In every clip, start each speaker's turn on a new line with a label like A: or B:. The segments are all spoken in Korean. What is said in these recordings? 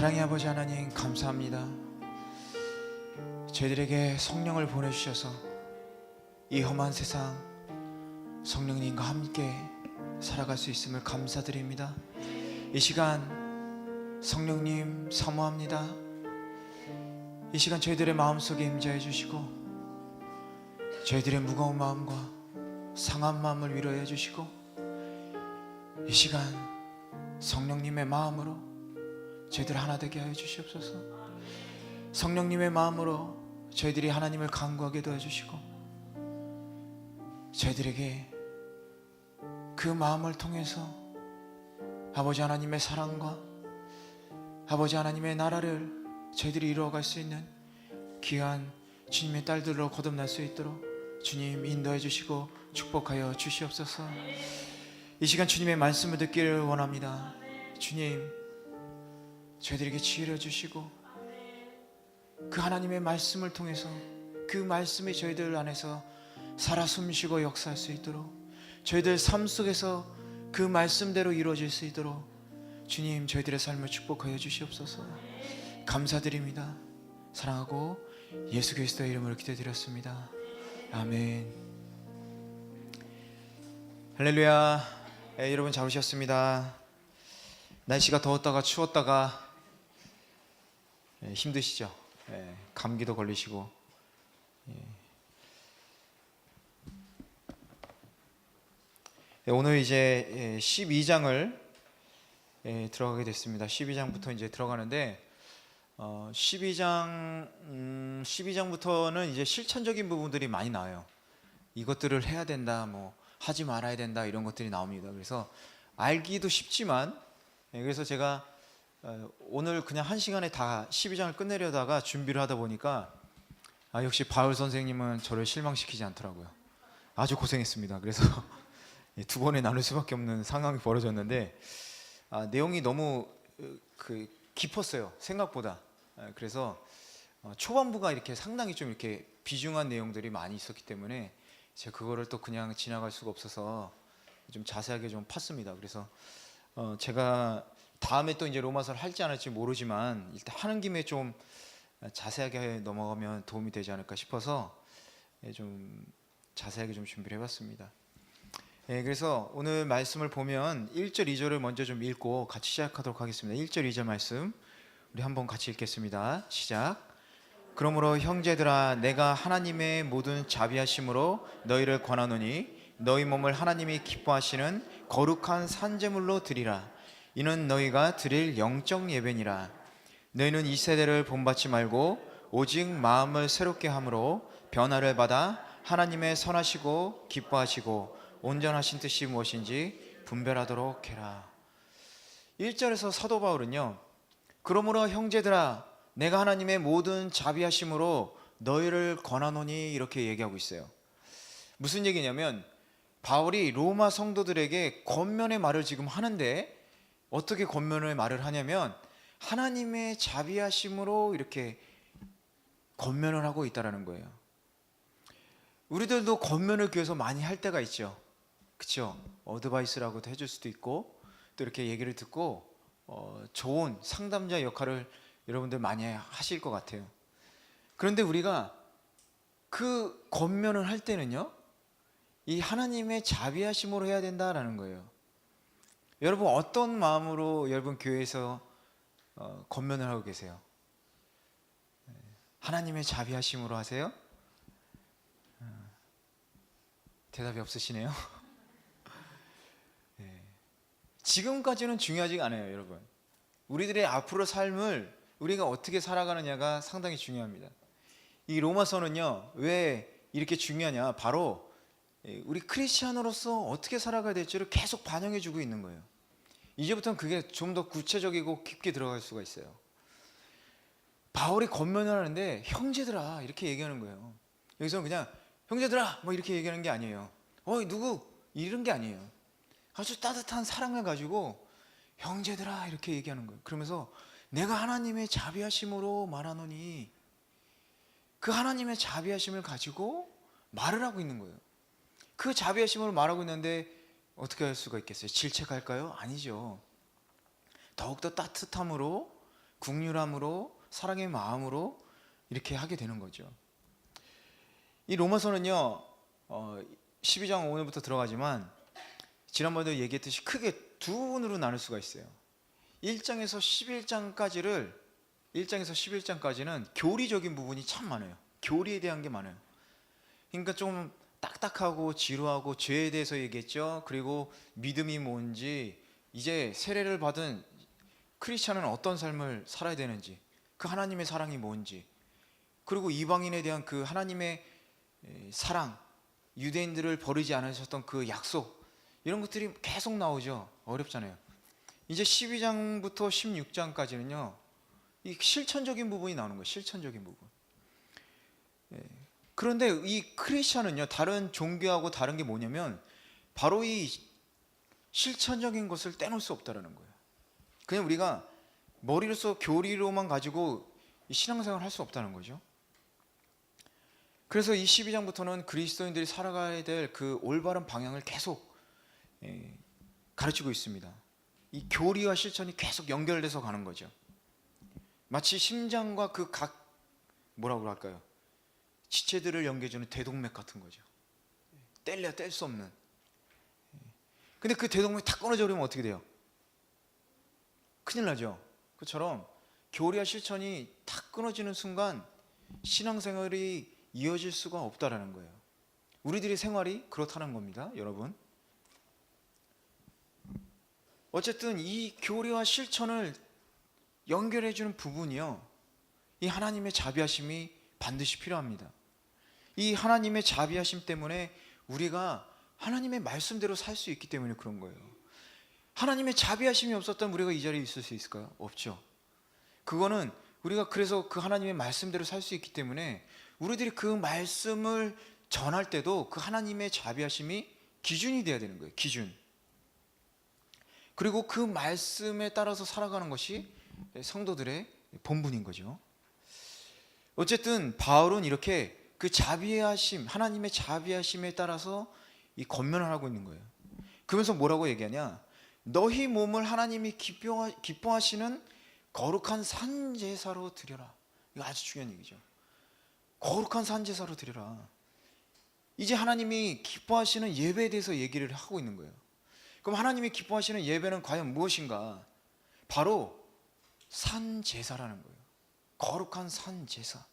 A: 사랑의 아버지 하나님, 감사합니다. 저희들에게 성령을 보내주셔서 이 험한 세상 성령님과 함께 살아갈 수 있음을 감사드립니다. 이 시간 성령님 사모합니다. 이 시간 저희들의 마음속에 임재해 주시고 저희들의 무거운 마음과 상한 마음을 위로해 주시고 이 시간 성령님의 마음으로 저희들 하나 되게 하여 주시옵소서. 성령님의 마음으로 저희들이 하나님을 간구하게 도와주시고 저희들에게 그 마음을 통해서 아버지 하나님의 사랑과 아버지 하나님의 나라를 저희들이 이루어갈 수 있는 귀한 주님의 딸들로 거듭날 수 있도록 주님 인도해 주시고 축복하여 주시옵소서. 이 시간 주님의 말씀을 듣기를 원합니다. 주님, 저희들에게 지혜를 주시고 그 하나님의 말씀을 통해서 그 말씀이 저희들 안에서 살아 숨쉬고 역사할 수 있도록 저희들 삶 속에서 그 말씀대로 이루어질 수 있도록 주님 저희들의 삶을 축복하여 주시옵소서. 감사드립니다. 사랑하고 예수 그리스도의 이름으로 기도드렸습니다. 아멘. 할렐루야. 여러분 잘 오셨습니다. 날씨가 더웠다가 추웠다가 힘드시죠? 감기도 걸리시고 오늘 이제 12장을 들어가게 됐습니다. 12장부터 이제 들어가는데 12장부터는 이제 실천적인 부분들이 많이 나와요. 이것들을 해야 된다, 뭐 하지 말아야 된다, 이런 것들이 나옵니다. 그래서 알기도 쉽지만 그래서 제가 오늘 그냥 한 시간에 다 12장을 끝내려다가 준비를 하다 보니까 역시 바울 선생님은 저를 실망시키지 않더라고요. 아주 고생했습니다. 그래서 두 번에 나눌 수밖에 없는 상황이 벌어졌는데 내용이 너무 깊었어요, 생각보다. 그래서 초반부가 이렇게 상당히 좀 이렇게 비중한 내용들이 많이 있었기 때문에 제가 그거를 또 그냥 지나갈 수가 없어서 좀 자세하게 좀 팠습니다. 그래서 제가 다음에 또 이제 로마서를 할지 안 할지 모르지만 일단 하는 김에 좀 자세하게 넘어가면 도움이 되지 않을까 싶어서 좀 자세하게 좀 준비를 해봤습니다. 그래서 오늘 말씀을 보면 1절 2절을 먼저 좀 읽고 같이 시작하도록 하겠습니다. 1절 2절 말씀 우리 한번 같이 읽겠습니다. 시작. 그러므로 형제들아, 내가 하나님의 모든 자비하심으로 너희를 권하노니 너희 몸을 하나님이 기뻐하시는 거룩한 산제물로 드리라. 이는 너희가 드릴 영적 예배니라. 너희는 이 세대를 본받지 말고 오직 마음을 새롭게 함으로 변화를 받아 하나님의 선하시고 기뻐하시고 온전하신 뜻이 무엇인지 분별하도록 해라. 1절에서 사도 바울은요, 그러므로 형제들아, 내가 하나님의 모든 자비하심으로 너희를 권하노니 이렇게 얘기하고 있어요. 무슨 얘기냐면 바울이 로마 성도들에게 권면의 말을 지금 하는데 어떻게 권면의 말을 하냐면 하나님의 자비하심으로 이렇게 권면을 하고 있다는 거예요. 우리들도 권면을 교회에서 많이 할 때가 있죠. 그렇죠? 어드바이스라고도 해줄 수도 있고 또 이렇게 얘기를 듣고 좋은 상담자 역할을 여러분들 많이 하실 것 같아요. 그런데 우리가 그 권면을 할 때는요, 이 하나님의 자비하심으로 해야 된다라는 거예요. 여러분 어떤 마음으로 여러분 교회에서 권면을 하고 계세요? 하나님의 자비하심으로 하세요? 대답이 없으시네요. 지금까지는 중요하지 않아요, 여러분. 우리들의 앞으로 삶을 우리가 어떻게 살아가느냐가 상당히 중요합니다. 이 로마서는요, 왜 이렇게 중요하냐? 바로 우리 크리스찬으로서 어떻게 살아가야 될지를 계속 반영해 주고 있는 거예요. 이제부터는 그게 좀 더 구체적이고 깊게 들어갈 수가 있어요. 바울이 권면을 하는데 형제들아 이렇게 얘기하는 거예요. 여기서는 그냥 형제들아 뭐 이렇게 얘기하는 게 아니에요. 어이 누구 이런 게 아니에요. 아주 따뜻한 사랑을 가지고 형제들아 이렇게 얘기하는 거예요. 그러면서 내가 하나님의 자비하심으로 말하노니 그 하나님의 자비하심을 가지고 말을 하고 있는 거예요. 그 자비하심으로 말하고 있는데 어떻게 할 수가 있겠어요? 질책할까요? 아니죠. 더욱더 따뜻함으로 긍휼함으로 사랑의 마음으로 이렇게 하게 되는 거죠. 이 로마서는요 12장 오늘부터 들어가지만 지난번에도 얘기했듯이 크게 두 부분으로 나눌 수가 있어요. 1장에서 11장까지는 교리적인 부분이 참 많아요. 교리에 대한 게 많아요. 그러니까 좀 딱딱하고 지루하고 죄에 대해서 얘기했죠. 그리고 믿음이 뭔지, 이제 세례를 받은 크리스찬은 어떤 삶을 살아야 되는지, 그 하나님의 사랑이 뭔지, 그리고 이방인에 대한 그 하나님의 사랑, 유대인들을 버리지 않으셨던 그 약속, 이런 것들이 계속 나오죠. 어렵잖아요. 이제 12장부터 16장까지는요 이 실천적인 부분이 나오는 거예요. 실천적인 부분. 그런데 이 크리스천은요 다른 종교하고 다른 게 뭐냐면 바로 이 실천적인 것을 떼놓을 수 없다는 거예요. 그냥 우리가 머리로서 교리로만 가지고 신앙생활을 할 수 없다는 거죠. 그래서 이 12장부터는 그리스도인들이 살아가야 될 그 올바른 방향을 계속 가르치고 있습니다. 이 교리와 실천이 계속 연결돼서 가는 거죠. 마치 심장과 그 각 뭐라고 할까요? 지체들을 연결해주는 대동맥 같은 거죠. 뗄래야 뗄 수 없는. 근데 그 대동맥이 다 끊어져 버리면 어떻게 돼요? 큰일 나죠. 그처럼 교리와 실천이 다 끊어지는 순간 신앙생활이 이어질 수가 없다라는 거예요. 우리들의 생활이 그렇다는 겁니다, 여러분. 어쨌든 이 교리와 실천을 연결해주는 부분이요, 이 하나님의 자비하심이 반드시 필요합니다. 이 하나님의 자비하심 때문에 우리가 하나님의 말씀대로 살 수 있기 때문에 그런 거예요. 하나님의 자비하심이 없었다면 우리가 이 자리에 있을 수 있을까요? 없죠. 그거는 우리가 그래서 그 하나님의 말씀대로 살 수 있기 때문에 우리들이 그 말씀을 전할 때도 그 하나님의 자비하심이 기준이 돼야 되는 거예요. 기준. 그리고 그 말씀에 따라서 살아가는 것이 성도들의 본분인 거죠. 어쨌든 바울은 이렇게 그 자비하심, 하나님의 자비하심에 따라서 이 권면을 하고 있는 거예요. 그러면서 뭐라고 얘기하냐? 너희 몸을 하나님이 기뻐하시는 거룩한 산제사로 드려라. 이거 아주 중요한 얘기죠. 거룩한 산제사로 드려라. 이제 하나님이 기뻐하시는 예배에 대해서 얘기를 하고 있는 거예요. 그럼 하나님이 기뻐하시는 예배는 과연 무엇인가? 바로 산제사라는 거예요. 거룩한 산제사.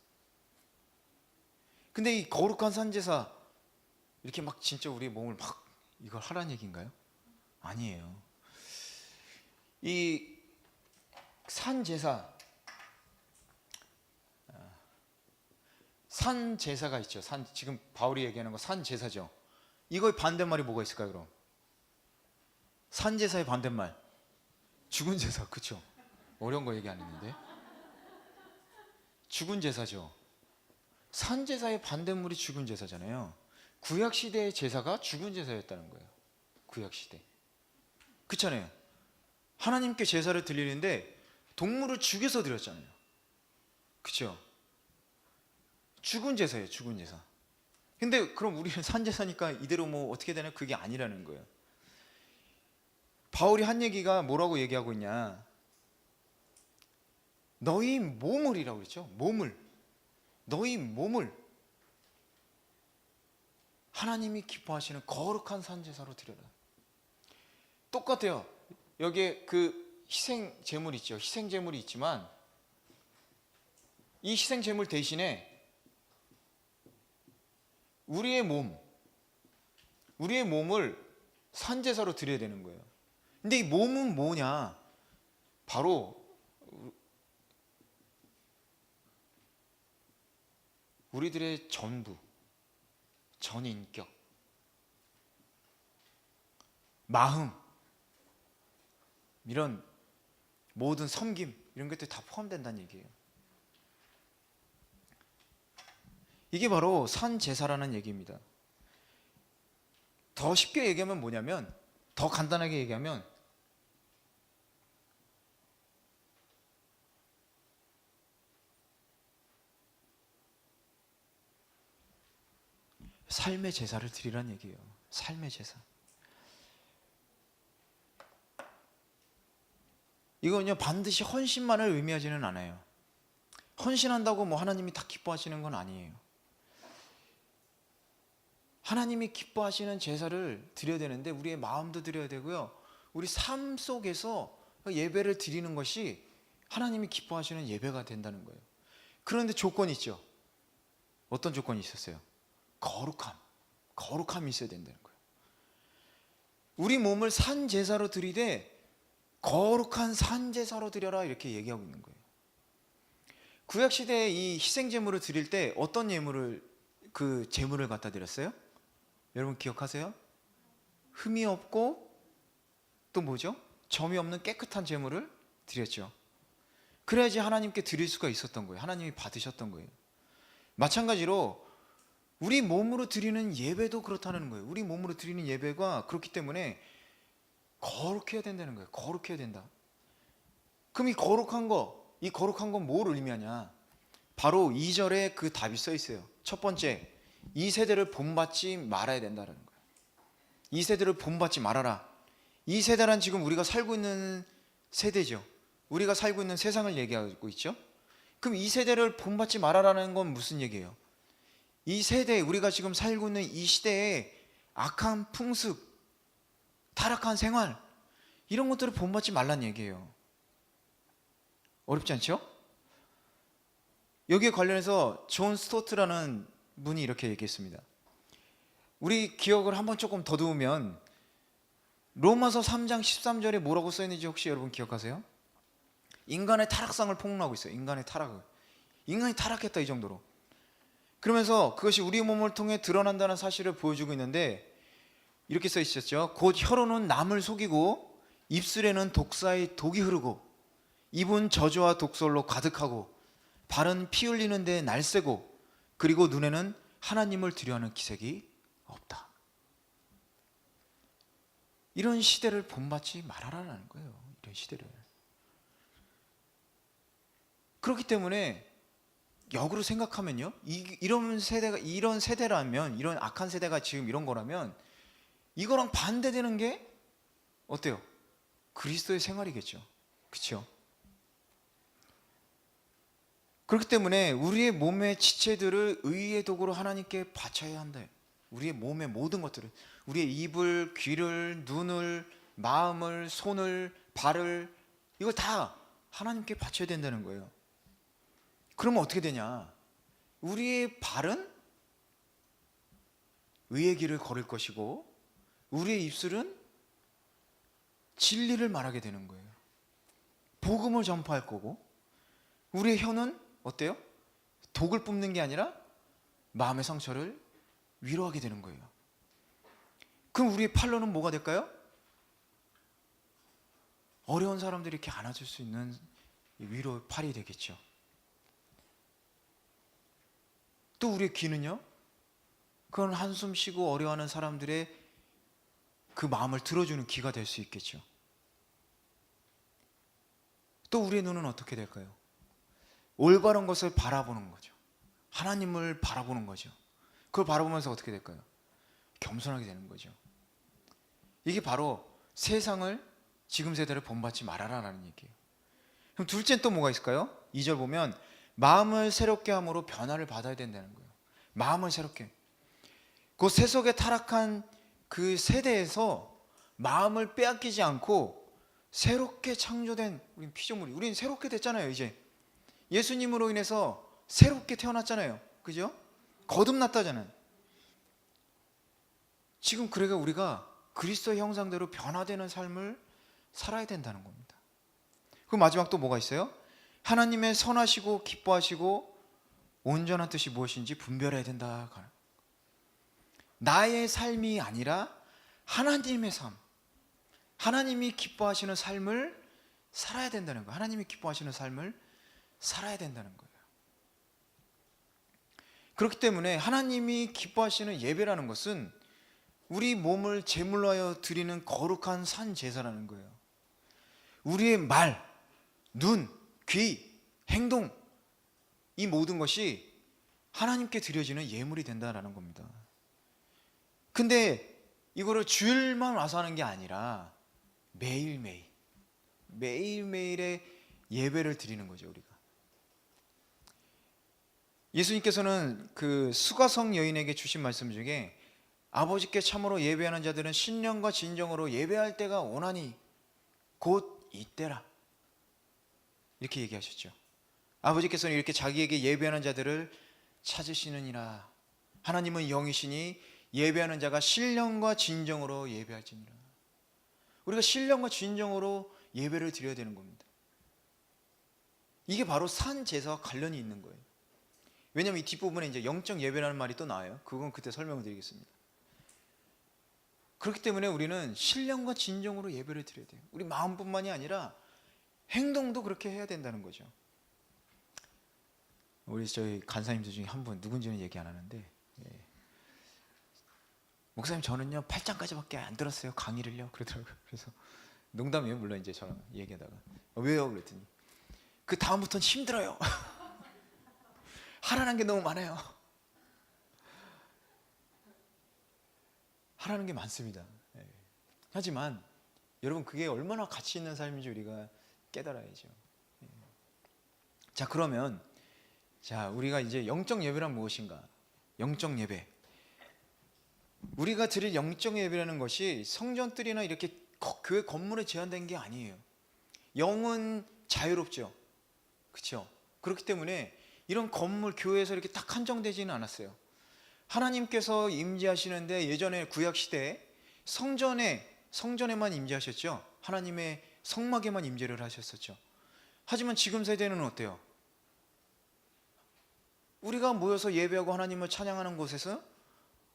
A: 근데 이 거룩한 산제사, 이렇게 막 진짜 우리 몸을 막 이걸 하라는 얘기인가요? 아니에요. 이 산제사, 산제사가 있죠. 지금 바울이 얘기하는 거 산제사죠. 이거의 반대말이 뭐가 있을까요, 그럼? 산제사의 반대말, 죽은 제사. 그쵸? 어려운 거 얘기 안 했는데. 죽은 제사죠. 산제사의 반대물이 죽은 제사잖아요. 구약시대의 제사가 죽은 제사였다는 거예요. 구약시대. 그렇잖아요. 하나님께 제사를 드리는데 동물을 죽여서 드렸잖아요. 그렇죠? 죽은 제사예요. 죽은 제사. 근데 그럼 우리는 산제사니까 이대로 뭐 어떻게 되나, 그게 아니라는 거예요. 바울이 한 얘기가 뭐라고 얘기하고 있냐? 너희 몸을이라고 그랬죠. 몸을. 너희 몸을 하나님이 기뻐하시는 거룩한 산제사로 드려라. 똑같아요. 여기에 그 희생 제물 있죠. 희생 제물이 있지만 이 희생 제물 대신에 우리의 몸을 산제사로 드려야 되는 거예요. 근데 이 몸은 뭐냐? 바로 우리들의 전부, 전인격, 마음, 이런 모든 섬김, 이런 것들이 다 포함된다는 얘기예요. 이게 바로 산제사라는 얘기입니다. 더 쉽게 얘기하면 뭐냐면, 더 간단하게 얘기하면 삶의 제사를 드리란 얘기예요. 삶의 제사. 이건요 반드시 헌신만을 의미하지는 않아요. 헌신한다고 뭐 하나님이 다 기뻐하시는 건 아니에요. 하나님이 기뻐하시는 제사를 드려야 되는데 우리의 마음도 드려야 되고요, 우리 삶 속에서 예배를 드리는 것이 하나님이 기뻐하시는 예배가 된다는 거예요. 그런데 조건이 있죠. 어떤 조건이 있었어요? 거룩함이 있어야 된다는 거예요. 우리 몸을 산 제사로 드리되 거룩한 산 제사로 드려라, 이렇게 얘기하고 있는 거예요. 구약 시대에 이 희생 제물을 드릴 때 어떤 제물을 갖다 드렸어요? 여러분 기억하세요? 흠이 없고 또 뭐죠? 점이 없는 깨끗한 제물을 드렸죠. 그래야지 하나님께 드릴 수가 있었던 거예요. 하나님이 받으셨던 거예요. 마찬가지로 우리 몸으로 드리는 예배도 그렇다는 거예요. 우리 몸으로 드리는 예배가 그렇기 때문에 거룩해야 된다는 거예요. 거룩해야 된다. 그럼 이 거룩한 건 뭘 의미하냐? 바로 2절에 그 답이 써 있어요. 첫 번째, 이 세대를 본받지 말아야 된다는 거예요. 이 세대를 본받지 말아라. 이 세대란 지금 우리가 살고 있는 세대죠. 우리가 살고 있는 세상을 얘기하고 있죠. 그럼 이 세대를 본받지 말아라는 건 무슨 얘기예요? 이 세대, 우리가 지금 살고 있는 이 시대에 악한 풍습, 타락한 생활, 이런 것들을 본받지 말란 얘기예요. 어렵지 않죠? 여기에 관련해서 존 스토트라는 분이 이렇게 얘기했습니다. 우리 기억을 한번 조금 더듬으면 로마서 3장 13절에 뭐라고 써있는지 혹시 여러분 기억하세요? 인간의 타락상을 폭로하고 있어요. 인간이 타락했다, 이 정도로. 그러면서 그것이 우리 몸을 통해 드러난다는 사실을 보여주고 있는데 이렇게 써 있었죠. 곧 혀로는 남을 속이고 입술에는 독사의 독이 흐르고 입은 저주와 독설로 가득하고 발은 피 흘리는 데 날쌔고 그리고 눈에는 하나님을 두려워하는 기색이 없다. 이런 시대를 본받지 말아라라는 거예요. 이런 시대를. 그렇기 때문에 역으로 생각하면요, 이런 세대라면, 이런 악한 세대가 지금 이런 거라면 이거랑 반대되는 게 어때요? 그리스도의 생활이겠죠. 그렇죠? 그렇기 때문에 우리의 몸의 지체들을 의의 도구로 하나님께 바쳐야 한다. 우리의 몸의 모든 것들을, 우리의 입을, 귀를, 눈을, 마음을, 손을, 발을, 이걸 다 하나님께 바쳐야 된다는 거예요. 그러면 어떻게 되냐? 우리의 발은 의의 길을 걸을 것이고 우리의 입술은 진리를 말하게 되는 거예요. 복음을 전파할 거고 우리의 혀는 어때요? 독을 뿜는 게 아니라 마음의 상처를 위로하게 되는 거예요. 그럼 우리의 팔로는 뭐가 될까요? 어려운 사람들이 이렇게 안아줄 수 있는 위로의 팔이 되겠죠. 또 우리의 귀는요, 그건 한숨 쉬고 어려워하는 사람들의 그 마음을 들어주는 귀가 될 수 있겠죠. 또 우리의 눈은 어떻게 될까요? 올바른 것을 바라보는 거죠. 하나님을 바라보는 거죠. 그걸 바라보면서 어떻게 될까요? 겸손하게 되는 거죠. 이게 바로 세상을, 지금 세대를 본받지 말아라라는 얘기예요. 그럼 둘째는 또 뭐가 있을까요? 2절 보면 마음을 새롭게 함으로 변화를 받아야 된다는 거예요. 마음을 새롭게. 그 세속에 타락한 그 세대에서 마음을 빼앗기지 않고 새롭게 창조된 우린 피조물이, 우린 새롭게 됐잖아요. 이제 예수님으로 인해서 새롭게 태어났잖아요. 그죠? 거듭났다잖아요. 지금 그래가 우리가 그리스도의 형상대로 변화되는 삶을 살아야 된다는 겁니다. 그 마지막 또 뭐가 있어요? 하나님의 선하시고 기뻐하시고 온전한 뜻이 무엇인지 분별해야 된다. 나의 삶이 아니라 하나님의 삶, 하나님이 기뻐하시는 삶을 살아야 된다는 거예요. 하나님이 기뻐하시는 삶을 살아야 된다는 거예요. 그렇기 때문에 하나님이 기뻐하시는 예배라는 것은 우리 몸을 제물로 하여 드리는 거룩한 산 제사라는 거예요. 우리의 말, 눈, 귀, 행동, 이 모든 것이 하나님께 드려지는 예물이 된다는 겁니다. 근데 이거를 주일만 와서 하는 게 아니라 매일매일 매일매일의 예배를 드리는 거죠, 우리가. 예수님께서는 그 수가성 여인에게 주신 말씀 중에 아버지께 참으로 예배하는 자들은 신령과 진정으로 예배할 때가 오나니 곧 이때라, 이렇게 얘기하셨죠. 아버지께서는 이렇게 자기에게 예배하는 자들을 찾으시느니라. 하나님은 영이시니 예배하는 자가 신령과 진정으로 예배할지니라. 우리가 신령과 진정으로 예배를 드려야 되는 겁니다. 이게 바로 산 제사와 관련이 있는 거예요. 왜냐하면 이 뒷부분에 이제 영적 예배라는 말이 또 나와요. 그건 그때 설명을 드리겠습니다. 그렇기 때문에 우리는 신령과 진정으로 예배를 드려야 돼요. 우리 마음뿐만이 아니라 행동도 그렇게 해야 된다는 거죠. 우리 저희 간사님들 중에 한 분, 누군지는 얘기 안 하는데, 목사님 저는요 8장까지밖에 안 들었어요, 강의를요, 그러더라고요. 그래서 농담이에요, 물론. 이제 저랑 얘기하다가 왜요? 그랬더니 그 다음부터는 힘들어요. 하라는 게 너무 많아요. 하라는 게 많습니다. 하지만 여러분, 그게 얼마나 가치 있는 삶인지 우리가 깨달아야죠. 자, 그러면 우리가 이제 영적 예배란 무엇인가? 영적 예배, 우리가 드릴 영적 예배라는 것이 성전들이나 이렇게 교회 건물에 제한된 게 아니에요. 영은 자유롭죠, 그렇죠? 그렇기 때문에 이런 건물, 교회에서 이렇게 딱 한정되지는 않았어요. 하나님께서 임재하시는데 예전에 구약 시대에 성전에만 임재하셨죠. 하나님의 성막에만 임재를 하셨었죠. 하지만 지금 세대는 어때요? 우리가 모여서 예배하고 하나님을 찬양하는 곳에서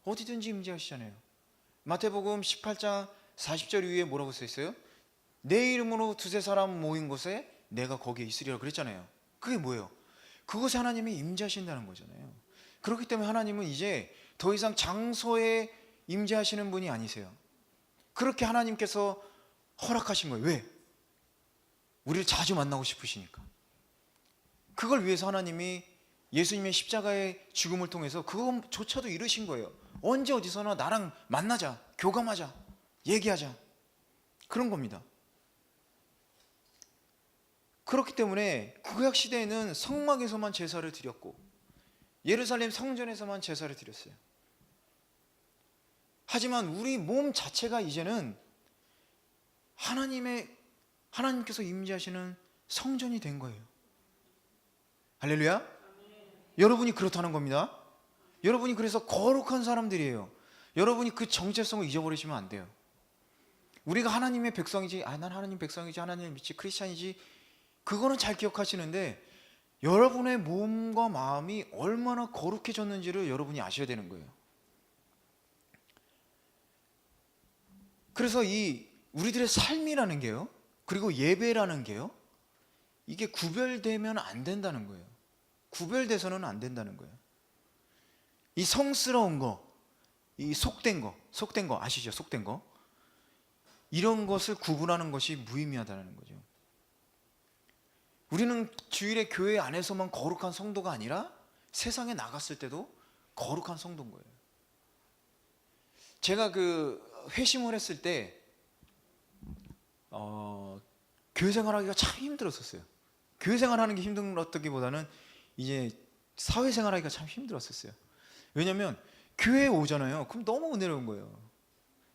A: 어디든지 임재하시잖아요. 마태복음 18장 40절 위에 뭐라고 써 있어요? 내 이름으로 두세 사람 모인 곳에 내가 거기에 있으리라 그랬잖아요. 그게 뭐예요? 그곳에 하나님이 임재하신다는 거잖아요. 그렇기 때문에 하나님은 이제 더 이상 장소에 임재하시는 분이 아니세요. 그렇게 하나님께서 허락하신 거예요. 왜? 우리를 자주 만나고 싶으시니까. 그걸 위해서 하나님이 예수님의 십자가의 죽음을 통해서 그것조차도 이루신 거예요. 언제 어디서나 나랑 만나자, 교감하자, 얘기하자, 그런 겁니다. 그렇기 때문에 구약 시대에는 성막에서만 제사를 드렸고 예루살렘 성전에서만 제사를 드렸어요. 하지만 우리 몸 자체가 이제는 하나님께서 임재하시는 성전이 된 거예요. 할렐루야. 여러분이 그렇다는 겁니다. 여러분이 그래서 거룩한 사람들이에요. 여러분이 그 정체성을 잊어버리시면 안 돼요. 우리가 하나님의 백성이지, 난 하나님 백성이지, 하나님을 믿지, 크리스찬이지, 그거는 잘 기억하시는데 여러분의 몸과 마음이 얼마나 거룩해졌는지를 여러분이 아셔야 되는 거예요. 그래서 이 우리들의 삶이라는 게요, 그리고 예배라는 게요, 이게 구별되면 안 된다는 거예요. 구별돼서는 안 된다는 거예요. 이 성스러운 거, 이 속된 거 아시죠? 속된 거, 이런 것을 구분하는 것이 무의미하다는 거죠. 우리는 주일에 교회 안에서만 거룩한 성도가 아니라 세상에 나갔을 때도 거룩한 성도인 거예요. 제가 회심을 했을 때 교회 생활하기가 참 힘들었었어요. 교회 생활하는 게 힘들었다기보다는 이제 사회생활하기가 참 힘들었었어요. 왜냐하면 교회에 오잖아요. 그럼 너무 은혜로운 거예요.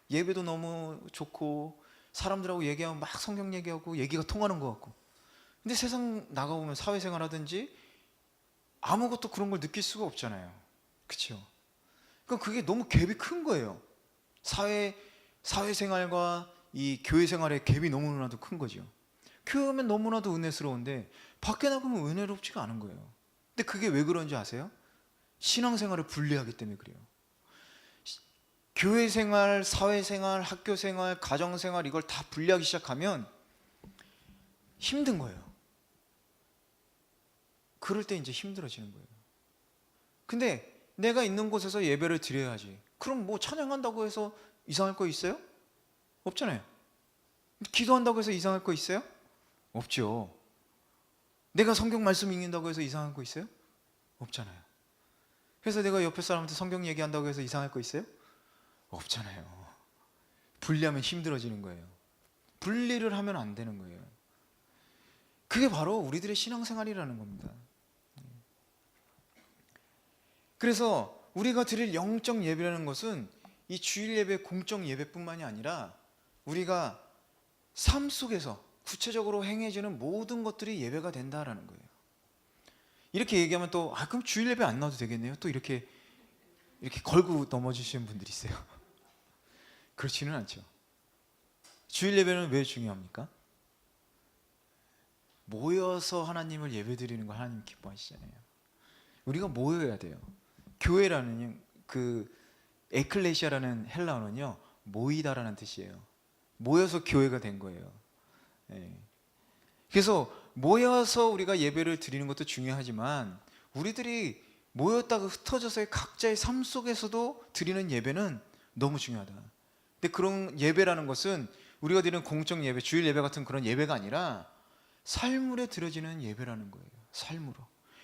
A: 예배도 너무 좋고 사람들하고 얘기하면 막 성경 얘기하고 얘기가 통하는 것 같고. 근데 세상 나가보면 사회생활 하든지 아무것도 그런 걸 느낄 수가 없잖아요. 그렇죠? 그러니까 그게 너무 갭이 큰 거예요. 사회생활과 이 교회 생활의 갭이 너무나도 큰 거죠. 교회 오면 너무나도 은혜스러운데 밖에 나가면 은혜롭지가 않은 거예요. 근데 그게 왜 그런지 아세요? 신앙생활을 분리하기 때문에 그래요. 교회 생활, 사회생활, 학교생활, 가정생활, 이걸 다 분리하기 시작하면 힘든 거예요. 그럴 때 이제 힘들어지는 거예요. 근데 내가 있는 곳에서 예배를 드려야지. 그럼 뭐 찬양한다고 해서 이상할 거 있어요? 없잖아요. 기도한다고 해서 이상할 거 있어요? 없죠. 내가 성경 말씀 읽는다고 해서 이상할 거 있어요? 없잖아요. 그래서 내가 옆에 사람한테 성경 얘기한다고 해서 이상할 거 있어요? 없잖아요. 분리하면 힘들어지는 거예요. 분리를 하면 안 되는 거예요. 그게 바로 우리들의 신앙생활이라는 겁니다. 그래서 우리가 드릴 영적 예배라는 것은 이 주일 예배, 공적 예배뿐만이 아니라 우리가 삶 속에서 구체적으로 행해지는 모든 것들이 예배가 된다라는 거예요. 이렇게 얘기하면 또 그럼 주일 예배 안 나와도 되겠네요. 또 이렇게 걸고 넘어지시는 분들이 있어요. 그렇지는 않죠. 주일 예배는 왜 중요합니까? 모여서 하나님을 예배드리는 거 하나님 기뻐하시잖아요. 우리가 모여야 돼요. 교회라는 그 에클레시아라는 헬라어는요, 모이다라는 뜻이에요. 모여서 교회가 된 거예요. 네. 그래서 모여서 우리가 예배를 드리는 것도 중요하지만 우리들이 모였다가 흩어져서의 각자의 삶 속에서도 드리는 예배는 너무 중요하다. 근데 그런 예배라는 것은 우리가 드리는 공적 예배, 주일 예배 같은 그런 예배가 아니라 삶으로 드려지는 예배라는 거예요. 삶으로.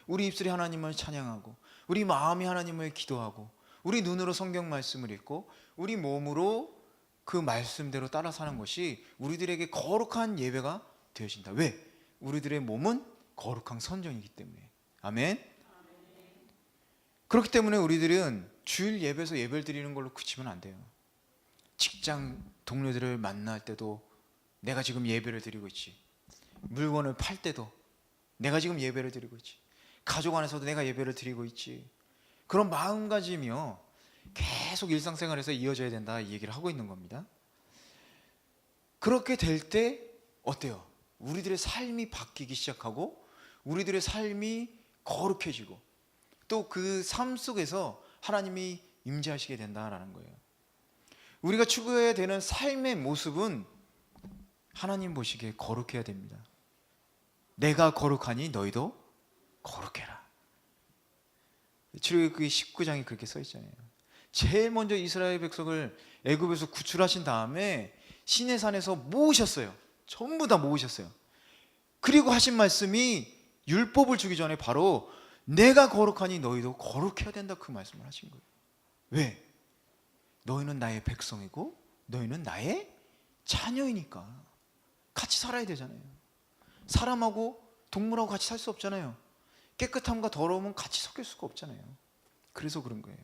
A: 우리 입술이 하나님을 찬양하고, 우리 마음이 하나님을 기도하고, 우리 눈으로 성경 말씀을 읽고, 우리 몸으로 그 말씀대로 따라 사는 것이 우리들에게 거룩한 예배가 되어진다. 왜? 우리들의 몸은 거룩한 선정이기 때문에. 아멘. 그렇기 때문에 우리들은 주일 예배에서 예배를 드리는 걸로 그치면 안 돼요. 직장 동료들을 만날 때도 내가 지금 예배를 드리고 있지. 물건을 팔 때도 내가 지금 예배를 드리고 있지. 가족 안에서도 내가 예배를 드리고 있지. 그런 마음가짐이요, 계속 일상생활에서 이어져야 된다, 이 얘기를 하고 있는 겁니다. 그렇게 될 때 어때요? 우리들의 삶이 바뀌기 시작하고 우리들의 삶이 거룩해지고 또 그 삶 속에서 하나님이 임재하시게 된다라는 거예요. 우리가 추구해야 되는 삶의 모습은 하나님 보시기에 거룩해야 됩니다. 내가 거룩하니 너희도 거룩해라. 출애굽기 19장이 그렇게 써 있잖아요. 제일 먼저 이스라엘 백성을 애굽에서 구출하신 다음에 시내산에서 모으셨어요. 전부 다 모으셨어요. 그리고 하신 말씀이 율법을 주기 전에 바로 내가 거룩하니 너희도 거룩해야 된다, 그 말씀을 하신 거예요. 왜? 너희는 나의 백성이고 너희는 나의 자녀이니까 같이 살아야 되잖아요. 사람하고 동물하고 같이 살 수 없잖아요. 깨끗함과 더러움은 같이 섞일 수가 없잖아요. 그래서 그런 거예요.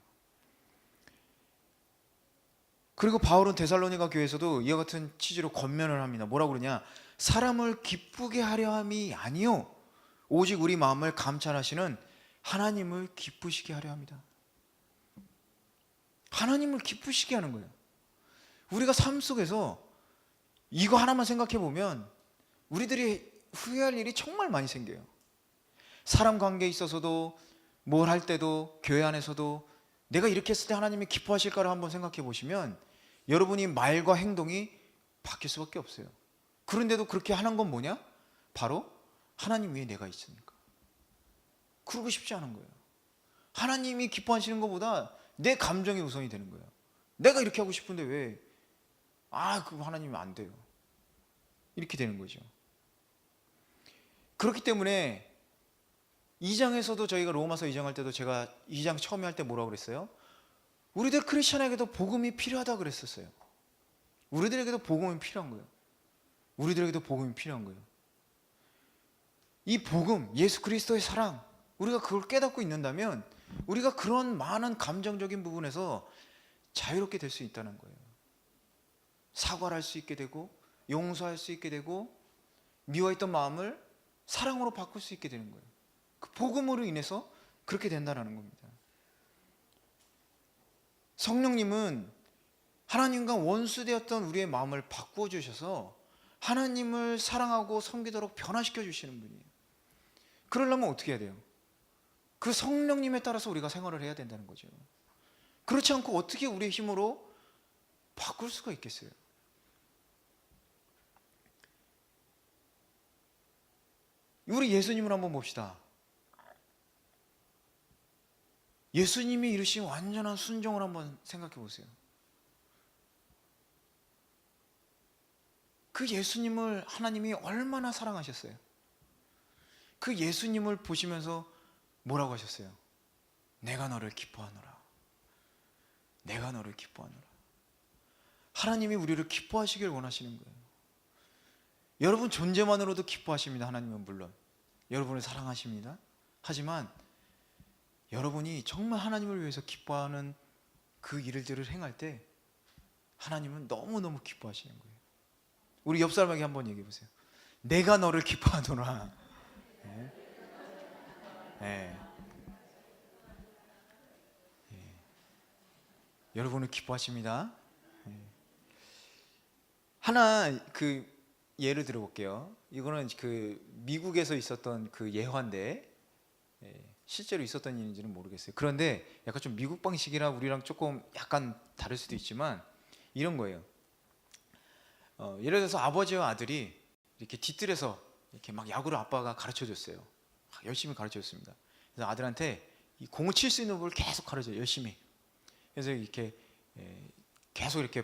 A: 그리고 바울은 데살로니가 교회에서도 이와 같은 취지로 권면을 합니다. 뭐라고 그러냐? 사람을 기쁘게 하려 함이 아니요 오직 우리 마음을 감찰하시는 하나님을 기쁘시게 하려 합니다. 하나님을 기쁘시게 하는 거예요. 우리가 삶 속에서 이거 하나만 생각해 보면 우리들이 후회할 일이 정말 많이 생겨요. 사람 관계에 있어서도 뭘 할 때도 교회 안에서도 내가 이렇게 했을 때 하나님이 기뻐하실까를 한번 생각해 보시면 여러분이 말과 행동이 바뀔 수밖에 없어요. 그런데도 그렇게 하는 건 뭐냐? 바로 하나님 위에 내가 있으니까. 그러고 싶지 않은 거예요. 하나님이 기뻐하시는 것보다 내 감정이 우선이 되는 거예요. 내가 이렇게 하고 싶은데 왜 그거 하나님이 안 돼요. 이렇게 되는 거죠. 그렇기 때문에 2장에서도 저희가 로마서 2장 할 때도 제가 2장 처음에 할 때 뭐라고 그랬어요? 우리들 크리스천에게도 복음이 필요하다 그랬었어요. 우리들에게도 복음이 필요한 거예요. 우리들에게도 복음이 필요한 거예요. 이 복음, 예수 그리스도의 사랑, 우리가 그걸 깨닫고 있는다면 우리가 그런 많은 감정적인 부분에서 자유롭게 될 수 있다는 거예요. 사과를 할 수 있게 되고 용서할 수 있게 되고 미워했던 마음을 사랑으로 바꿀 수 있게 되는 거예요. 그 복음으로 인해서 그렇게 된다는 겁니다. 성령님은 하나님과 원수되었던 우리의 마음을 바꾸어 주셔서 하나님을 사랑하고 섬기도록 변화시켜 주시는 분이에요. 그러려면 어떻게 해야 돼요? 그 성령님에 따라서 우리가 생활을 해야 된다는 거죠. 그렇지 않고 어떻게 우리의 힘으로 바꿀 수가 있겠어요? 우리 예수님을 한번 봅시다. 예수님이 이루신 완전한 순종을 한번 생각해 보세요. 그 예수님을 하나님이 얼마나 사랑하셨어요? 그 예수님을 보시면서 뭐라고 하셨어요? 내가 너를 기뻐하노라. 내가 너를 기뻐하노라. 하나님이 우리를 기뻐하시길 원하시는 거예요. 여러분 존재만으로도 기뻐하십니다. 하나님은 물론 여러분을 사랑하십니다. 하지만 여러분이 정말 하나님을 위해서 기뻐하는 그 일들을 행할 때 하나님은 너무너무 기뻐하시는 거예요. 우리 옆 사람에게 한번 얘기해 보세요. 내가 너를 기뻐하노라. 네. 네. 네. 여러분을 기뻐하십니다. 네. 하나 그 예를 들어볼게요. 이거는 그 미국에서 있었던 그 예화인데 실제로 있었던 일인지는 모르겠어요. 그런데 약간 좀 미국 방식이라 우리랑 조금 약간 다를 수도 있지만 이런 거예요. 예를 들어서 아버지와 아들이 이렇게 뒤뜰에서 이렇게 막 야구를 아빠가 가르쳐 줬어요. 열심히 가르쳐 줬습니다. 그래서 아들한테 이 공을 칠 수 있는 법을 계속 가르쳐요. 열심히. 그래서 이렇게 계속 이렇게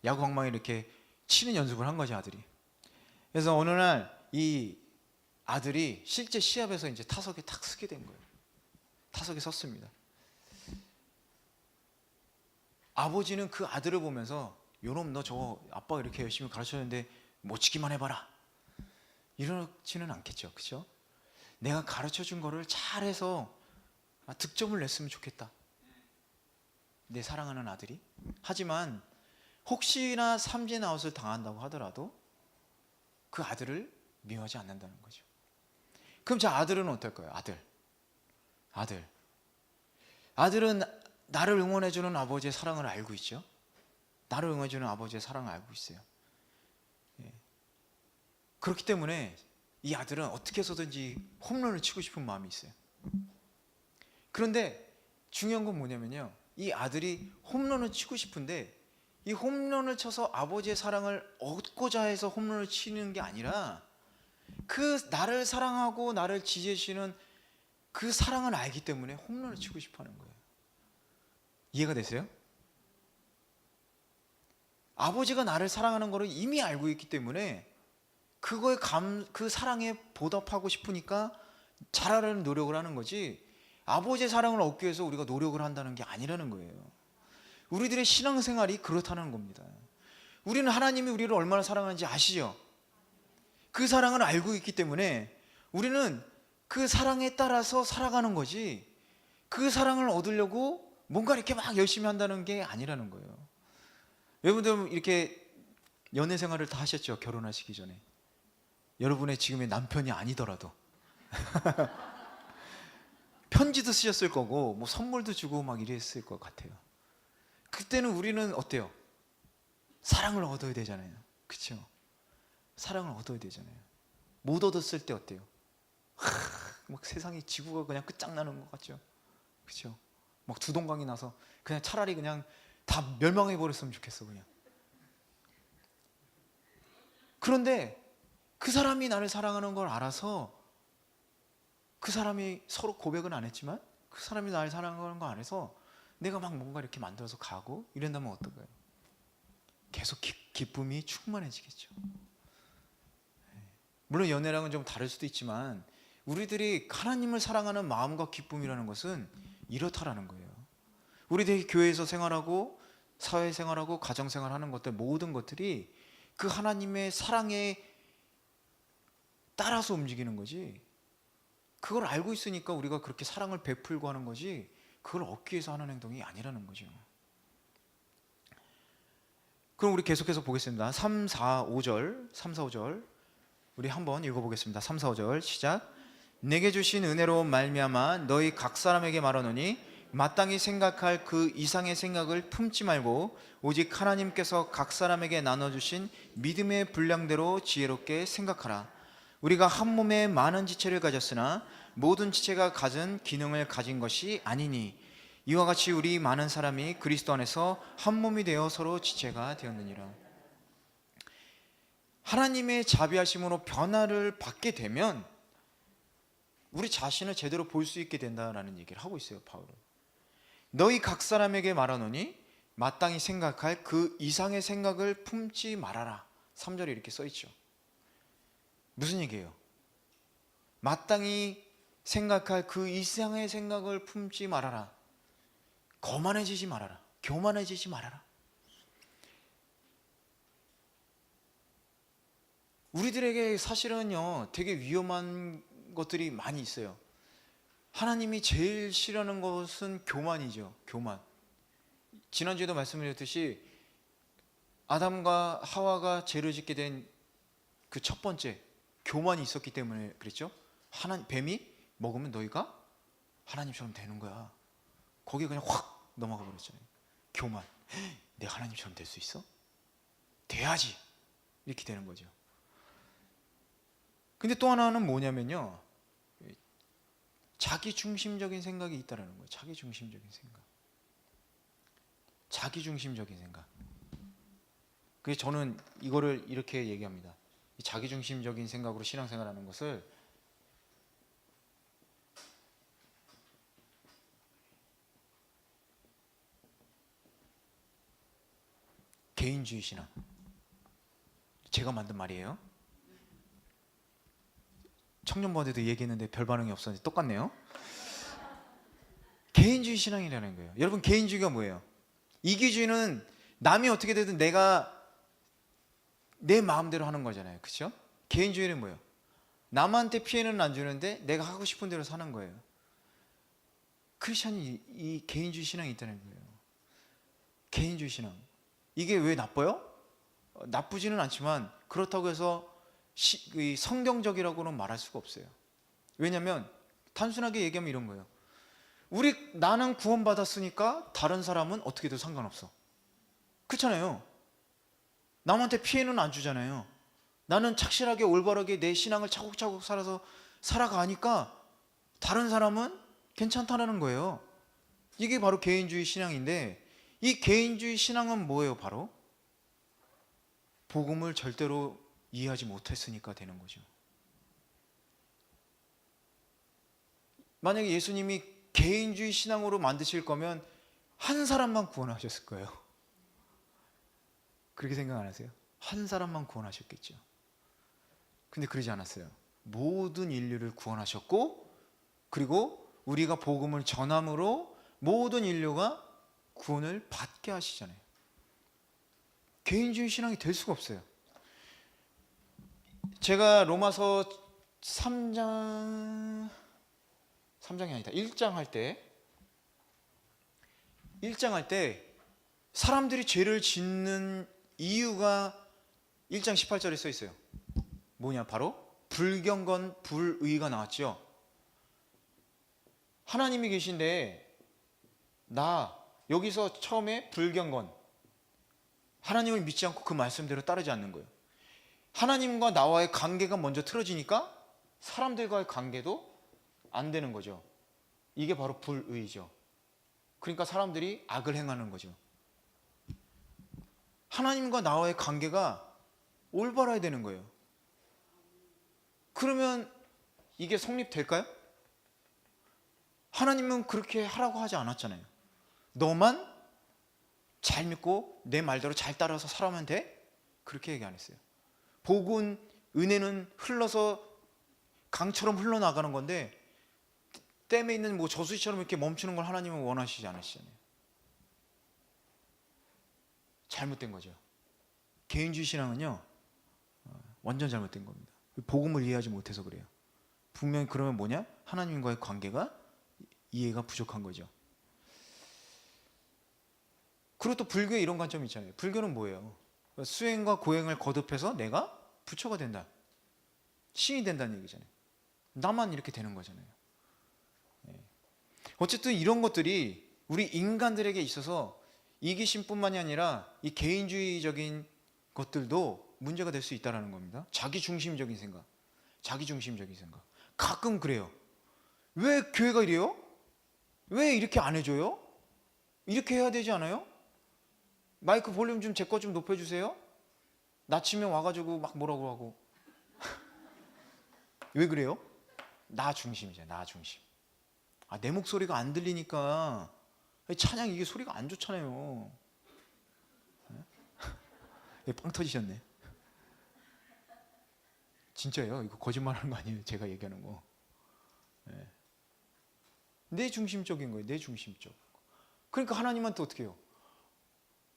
A: 야구 방망이 이렇게 치는 연습을 한 거죠, 아들이. 그래서 어느 날 이 아들이 실제 시합에서 이제 타석에 탁 서게 된 거예요. 타석에 섰습니다. 아버지는 그 아들을 보면서 요놈 너 저거 아빠가 이렇게 열심히 가르쳤는데 못 치기만 해봐라. 이러지는 않겠죠, 그렇죠? 내가 가르쳐준 거를 잘해서 득점을 냈으면 좋겠다. 내 사랑하는 아들이. 하지만 혹시나 삼진 아웃을 당한다고 하더라도 그 아들을 미워하지 않는다는 거죠. 그럼 저 아들은 어떨까요? 아들은 나를 응원해주는 아버지의 사랑을 알고 있죠. 나를 응원해주는 아버지의 사랑을 알고 있어요. 그렇기 때문에 이 아들은 어떻게 해서든지 홈런을 치고 싶은 마음이 있어요. 그런데 중요한 건 뭐냐면요, 이 아들이 홈런을 치고 싶은데 이 홈런을 쳐서 아버지의 사랑을 얻고자 해서 홈런을 치는 게 아니라 그 나를 사랑하고 나를 지지해주시는 그 사랑을 알기 때문에 홈런을 치고 싶어 하는 거예요. 이해가 되세요? 아버지가 나를 사랑하는 것을 이미 알고 있기 때문에 그 사랑에 보답하고 싶으니까 잘하려는 노력을 하는 거지, 아버지의 사랑을 얻기 위해서 우리가 노력을 한다는 게 아니라는 거예요. 우리들의 신앙생활이 그렇다는 겁니다. 우리는 하나님이 우리를 얼마나 사랑하는지 아시죠? 그 사랑을 알고 있기 때문에 우리는 그 사랑에 따라서 살아가는 거지, 그 사랑을 얻으려고 뭔가 이렇게 막 열심히 한다는 게 아니라는 거예요. 여러분들 이렇게 연애 생활을 다 하셨죠? 결혼하시기 전에. 여러분의 지금의 남편이 아니더라도 편지도 쓰셨을 거고 뭐 선물도 주고 막 이랬을 것 같아요. 그때는 우리는 어때요? 사랑을 얻어야 되잖아요. 그렇죠? 사랑을 얻어야 되잖아요. 못 얻었을 때 어때요? 막 세상에 지구가 그냥 끝장나는 것 같죠? 그렇죠? 막 두동강이 나서 그냥 차라리 그냥 다 멸망해 버렸으면 좋겠어 그냥. 그런데 그 사람이 나를 사랑하는 걸 알아서, 그 사람이 서로 고백은 안 했지만 그 사람이 나를 사랑하는 걸 알아서 내가 막 뭔가 이렇게 만들어서 가고 이런다면 어떨까요? 계속 기쁨이 충만해지겠죠. 물론 연애랑은 좀 다를 수도 있지만 우리들이 하나님을 사랑하는 마음과 기쁨이라는 것은 이렇다라는 거예요. 우리들이 교회에서 생활하고 사회생활하고 가정생활하는 것들, 모든 것들이 그 하나님의 사랑에 따라서 움직이는 거지, 그걸 알고 있으니까 우리가 그렇게 사랑을 베풀고 하는 거지, 그걸 얻기 위해서 하는 행동이 아니라는 거죠. 그럼 우리 계속해서 보겠습니다. 3, 4, 5절 우리 한번 읽어보겠습니다. 3, 4, 5절 시작. 내게 주신 은혜로 말미암아 너희 각 사람에게 말하노니 마땅히 생각할 그 이상의 생각을 품지 말고 오직 하나님께서 각 사람에게 나눠주신 믿음의 분량대로 지혜롭게 생각하라. 우리가 한 몸에 많은 지체를 가졌으나 모든 지체가 가진 기능을 가진 것이 아니니 이와 같이 우리 많은 사람이 그리스도 안에서 한 몸이 되어 서로 지체가 되었느니라. 하나님의 자비하심으로 변화를 받게 되면 우리 자신을 제대로 볼 수 있게 된다라는 얘기를 하고 있어요, 바울은. 너희 각 사람에게 말하노니 마땅히 생각할 그 이상의 생각을 품지 말아라. 3절에 이렇게 써있죠. 무슨 얘기예요? 마땅히 생각할 그 이상의 생각을 품지 말아라. 거만해지지 말아라. 교만해지지 말아라. 우리들에게 사실은요 되게 위험한 것들이 많이 있어요. 하나님이 제일 싫어하는 것은 교만이죠. 교만. 지난주에도 말씀드렸듯이 아담과 하와가 죄를 짓게 된 그 첫 번째 교만이 있었기 때문에 그랬죠. 뱀이 먹으면 너희가 하나님처럼 되는 거야. 거기에 그냥 확 넘어가 버렸잖아요. 교만. 내가 하나님처럼 될 수 있어? 돼야지. 이렇게 되는 거죠. 근데 또 하나는 뭐냐면요, 자기 중심적인 생각이 있다라는 거예요. 자기 중심적인 생각. 자기 중심적인 생각. 그래서 저는 이거를 이렇게 얘기합니다. 이 자기 중심적인 생각으로 신앙생활하는 것을 개인주의 신앙. 제가 만든 말이에요. 청년부한테도 얘기했는데 별 반응이 없었는데 똑같네요. 개인주의 신앙이라는 거예요. 여러분, 개인주의가 뭐예요? 이기주의는 남이 어떻게 되든 내가 내 마음대로 하는 거잖아요. 그렇죠? 개인주의는 뭐예요? 남한테 피해는 안 주는데 내가 하고 싶은 대로 사는 거예요. 크리스천이 이 개인주의 신앙이 있다는 거예요. 개인주의 신앙. 이게 왜 나빠요? 나쁘지는 않지만 그렇다고 해서 성경적이라고는 말할 수가 없어요. 왜냐하면 단순하게 얘기하면 이런 거예요. 나는 구원받았으니까 다른 사람은 어떻게 해도 상관없어. 그렇잖아요. 남한테 피해는 안 주잖아요. 나는 착실하게 올바르게 내 신앙을 차곡차곡 살아가니까 다른 사람은 괜찮다는 거예요. 이게 바로 개인주의 신앙인데, 이 개인주의 신앙은 뭐예요? 바로 복음을 절대로 이해하지 못했으니까 되는 거죠. 만약에 예수님이 개인주의 신앙으로 만드실 거면 한 사람만 구원하셨을 거예요. 그렇게 생각 안 하세요? 한 사람만 구원하셨겠죠. 근데 그러지 않았어요. 모든 인류를 구원하셨고, 그리고 우리가 복음을 전함으로 모든 인류가 구원을 받게 하시잖아요. 개인주의 신앙이 될 수가 없어요. 제가 로마서 3장이 아니다. 1장 할 때 사람들이 죄를 짓는 이유가 1장 18절에 써 있어요. 뭐냐? 바로 불경건 불의가 나왔죠. 하나님이 계신데 여기서 처음에 불경건, 하나님을 믿지 않고 그 말씀대로 따르지 않는 거예요. 하나님과 나와의 관계가 먼저 틀어지니까 사람들과의 관계도 안 되는 거죠. 이게 바로 불의죠. 그러니까 사람들이 악을 행하는 거죠. 하나님과 나와의 관계가 올바라야 되는 거예요. 그러면 이게 성립될까요? 하나님은 그렇게 하라고 하지 않았잖아요. 너만 잘 믿고 내 말대로 잘 따라서 살아면 돼? 그렇게 얘기 안 했어요. 복은, 은혜는 흘러서 강처럼 흘러나가는 건데 댐에 있는 저수지처럼 이렇게 멈추는 걸 하나님은 원하시지 않으시잖아요. 잘못된 거죠. 개인주의 신앙은요 완전 잘못된 겁니다. 복음을 이해하지 못해서 그래요. 분명히 그러면 뭐냐? 하나님과의 관계가 이해가 부족한 거죠. 그리고 또 불교에 이런 관점이 있잖아요. 불교는 뭐예요? 수행과 고행을 거듭해서 내가 부처가 된다, 신이 된다는 얘기잖아요. 나만 이렇게 되는 거잖아요. 어쨌든 이런 것들이 우리 인간들에게 있어서 이기심뿐만이 아니라 이 개인주의적인 것들도 문제가 될 수 있다는 겁니다. 자기중심적인 생각. 가끔 그래요. 왜 교회가 이래요? 왜 이렇게 안 해줘요? 이렇게 해야 되지 않아요? 마이크 볼륨 좀 제 거 좀 높여주세요. 낮추면 와가지고 막 뭐라고 하고. 왜 그래요? 나 중심이잖아요. 나 중심. 내 목소리가 안 들리니까 찬양 이게 소리가 안 좋잖아요. 빵 터지셨네. 진짜예요. 이거 거짓말하는 거 아니에요. 제가 얘기하는 거. 내 중심적인 거예요. 내 중심적. 그러니까 하나님한테 어떻게 해요?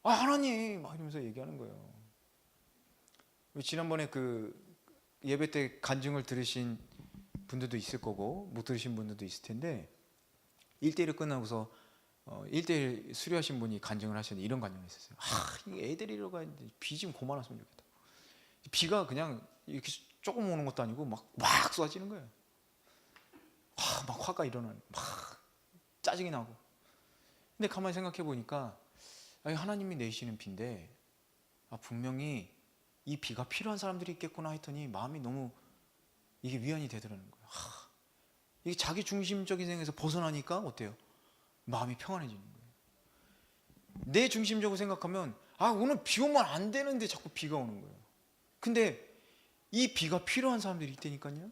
A: 하나님 막 이러면서 얘기하는 거예요. 지난번에 예배 때 간증을 들으신 분들도 있을 거고 못 들으신 분들도 있을 텐데 1대1을 끝나고서 1대1 수료하신 분이 간증을 하셨는데 이런 간증을 했었어요. 이 애들이라고 가는데 비 좀 그만왔으면 좋겠다. 비가 그냥 이렇게 조금 오는 것도 아니고 막 쏟아지는 거예요. 막 화가 일어나는, 막 짜증이 나고. 근데 가만히 생각해 보니까 하나님이 내시는 비인데 분명히 이 비가 필요한 사람들이 있겠구나 했더니 마음이 너무 이게 위안이 되더라는 거예요. 이게 자기 중심적인 생각에서 벗어나니까 어때요? 마음이 평안해지는 거예요. 내 중심적으로 생각하면 오늘 비 오면 안 되는데 자꾸 비가 오는 거예요. 근데 이 비가 필요한 사람들이 있다니까요.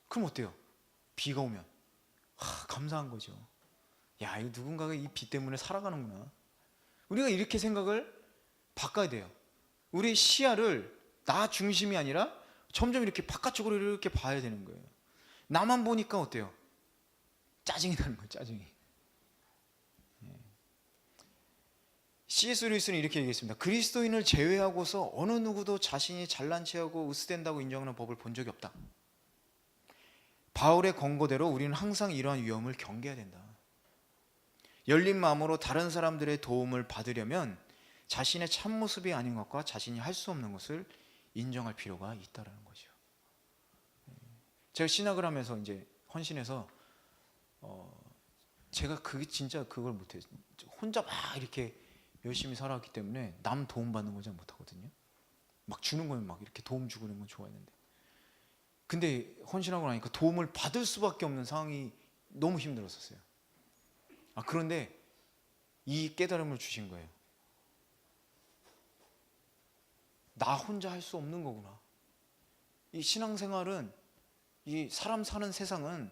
A: 그럼 어때요? 비가 오면 감사한 거죠. 이거 누군가가 이 비 때문에 살아가는구나. 우리가 이렇게 생각을 바꿔야 돼요. 우리 시야를 나 중심이 아니라 점점 이렇게 바깥쪽으로 이렇게 봐야 되는 거예요. 나만 보니까 어때요? 짜증이 나는 거예요. 짜증이. C.S. 루이스는 이렇게 얘기했습니다. 그리스도인을 제외하고서 어느 누구도 자신이 잘난 체하고 으스댄다고 인정하는 법을 본 적이 없다. 바울의 권고대로 우리는 항상 이러한 위험을 경계해야 된다. 열린 마음으로 다른 사람들의 도움을 받으려면 자신의 참모습이 아닌 것과 자신이 할 수 없는 것을 인정할 필요가 있다는 거죠. 제가 신학을 하면서 이제 헌신해서 제가 진짜 그걸 못해요. 혼자 막 이렇게 열심히 살아왔기 때문에 남 도움 받는 건 잘 못하거든요. 막 주는 건 막 이렇게 도움 주고 이런 건 좋아했는데, 근데 헌신하고 나니까 도움을 받을 수밖에 없는 상황이 너무 힘들었었어요. 그런데 이 깨달음을 주신 거예요. 나 혼자 할 수 없는 거구나. 이 신앙생활은, 이 사람 사는 세상은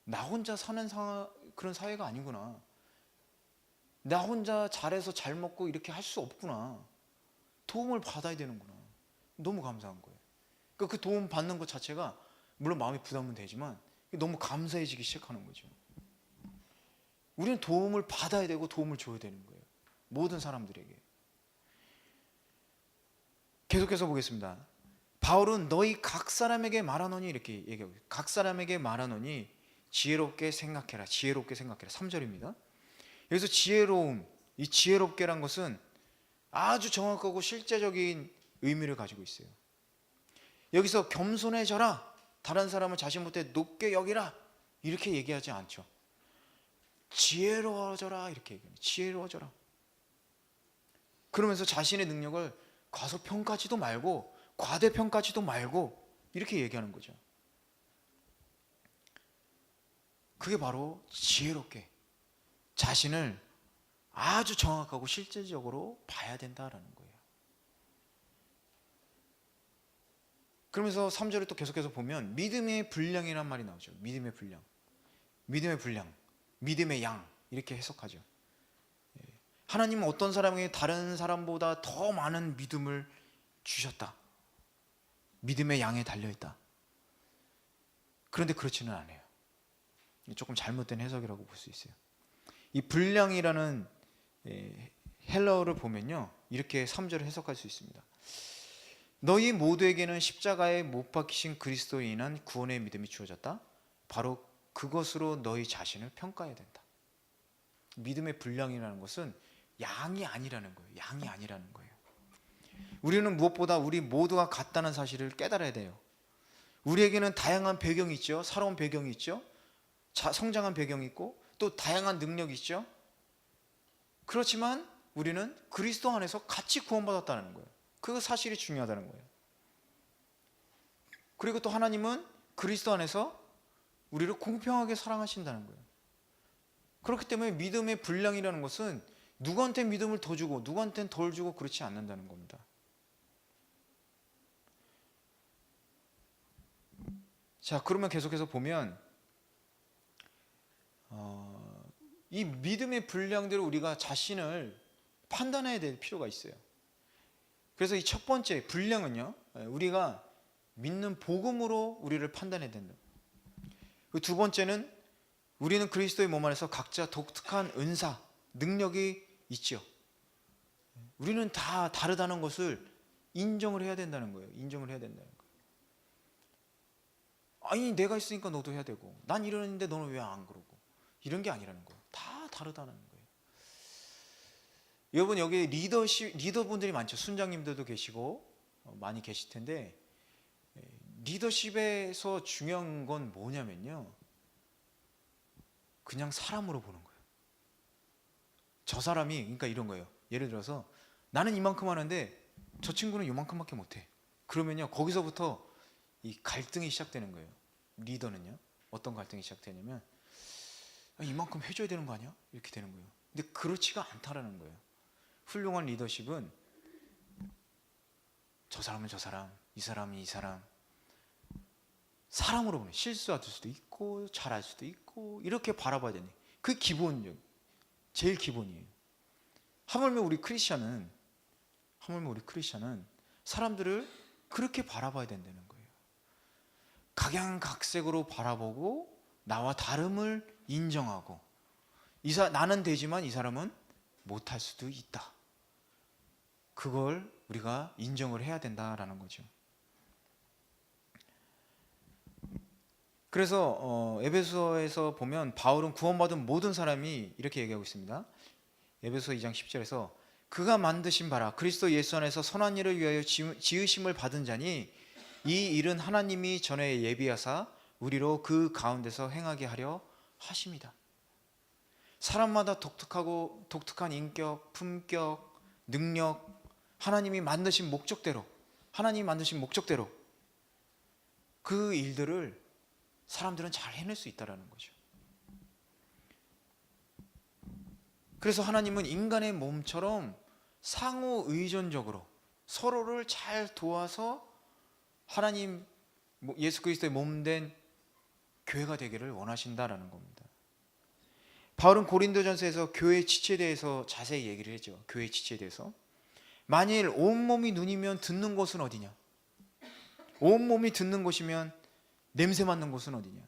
A: 나 혼자 사는 그런 사회가 아니구나. 나 혼자 잘해서 잘 먹고 이렇게 할 수 없구나. 도움을 받아야 되는구나. 너무 감사한 거예요. 그 도움 받는 것 자체가 물론 마음의 부담은 되지만 너무 감사해지기 시작하는 거죠. 우리는 도움을 받아야 되고 도움을 줘야 되는 거예요. 모든 사람들에게. 계속해서 보겠습니다. 바울은 너희 각 사람에게 말하노니 이렇게 얘기하고 있어요. 각 사람에게 말하노니 지혜롭게 생각해라. 지혜롭게 생각해라. 3절입니다. 여기서 지혜로움, 이 지혜롭게란 것은 아주 정확하고 실제적인 의미를 가지고 있어요. 여기서 겸손해져라, 다른 사람을 자신보다 높게 여기라, 이렇게 얘기하지 않죠. 지혜로워져라 이렇게 얘기해요. 지혜로워져라. 그러면서 자신의 능력을 과소평가하지도 말고 과대평가하지도 말고 이렇게 얘기하는 거죠. 그게 바로 지혜롭게 자신을 아주 정확하고 실제적으로 봐야 된다라는 거예요. 그러면서 3절을 또 계속해서 보면 믿음의 분량이란 말이 나오죠. 믿음의 분량, 믿음의 분량, 믿음의 양, 이렇게 해석하죠. 하나님은 어떤 사람에게 다른 사람보다 더 많은 믿음을 주셨다. 믿음의 양에 달려있다. 그런데 그렇지는 않아요. 조금 잘못된 해석이라고 볼 수 있어요. 이 분량이라는 헬라어를 보면요, 이렇게 3절을 해석할 수 있습니다. 너희 모두에게는 십자가에 못 박히신 그리스도에 인한 구원의 믿음이 주어졌다. 바로 그것으로 너희 자신을 평가해야 된다. 믿음의 분량이라는 것은 양이 아니라는 거예요. 양이 아니라는 거예요. 우리는 무엇보다 우리 모두가 같다는 사실을 깨달아야 돼요. 우리에게는 다양한 배경이 있죠. 살아온 배경이 있죠. 성장한 배경이 있고 또 다양한 능력이 있죠. 그렇지만 우리는 그리스도 안에서 같이 구원받았다는 거예요. 그 사실이 중요하다는 거예요. 그리고 또 하나님은 그리스도 안에서 우리를 공평하게 사랑하신다는 거예요. 그렇기 때문에 믿음의 분량이라는 것은 누구한테 믿음을 더 주고 누구한테는 덜 주고 그렇지 않는다는 겁니다. 자, 그러면 계속해서 보면 이 믿음의 분량대로 우리가 자신을 판단해야 될 필요가 있어요. 그래서 이 첫 번째 분량은요, 우리가 믿는 복음으로 우리를 판단해야 된다. 그 두 번째는 우리는 그리스도의 몸 안에서 각자 독특한 은사, 능력이 있죠. 우리는 다 다르다는 것을 인정을 해야 된다는 거예요. 인정을 해야 된다는 거예요. 아니 내가 있으니까 너도 해야 되고, 난 이러는데 너는 왜 안 그러고, 이런 게 아니라는 거예요. 다 다르다는 거예요. 여러분 여기 리더분들이 많죠. 순장님들도 계시고 많이 계실 텐데, 리더십에서 중요한 건 뭐냐면요, 그냥 사람으로 보는 거예요. 저 사람이, 그러니까 이런 거예요. 예를 들어서 나는 이만큼 하는데 저 친구는 이만큼밖에 못해. 그러면요 거기서부터 이 갈등이 시작되는 거예요. 리더는요 어떤 갈등이 시작되냐면, 이만큼 해줘야 되는 거 아니야? 이렇게 되는 거예요. 근데 그렇지가 않다라는 거예요. 훌륭한 리더십은 저 사람은 저 사람, 이 사람은 이 사람, 사람으로 보는, 실수할 수도 있고 잘할 수도 있고 이렇게 바라봐야 되네. 그 기본, 제일 기본이에요. 하물며 우리 크리스천은 사람들을 그렇게 바라봐야 된다는 거예요. 각양각색으로 바라보고 나와 다름을 인정하고, 나는 되지만 이 사람은 못할 수도 있다. 그걸 우리가 인정을 해야 된다라는 거죠. 그래서 에베소에서 보면 바울은 구원받은 모든 사람이 이렇게 얘기하고 있습니다. 에베소 2장 10절에서 그가 만드신 바라 그리스도 예수 안에서 선한 일을 위하여 지으심을 받은 자니 이 일은 하나님이 전에 예비하사 우리로 그 가운데서 행하게 하려 하십니다. 사람마다 독특한 인격, 품격, 능력, 하나님이 만드신 목적대로 그 일들을 사람들은 잘 해낼 수 있다는 거죠. 그래서 하나님은 인간의 몸처럼 상호 의존적으로 서로를 잘 도와서 하나님 예수 그리스도의 몸된 교회가 되기를 원하신다라는 겁니다. 바울은 고린도전서에서 교회 지체에 대해서 자세히 얘기를 했죠. 교회 지체에 대해서. 만일 온몸이 눈이면 듣는 곳은 어디냐? 온몸이 듣는 곳이면 냄새 맡는 곳은 어디냐?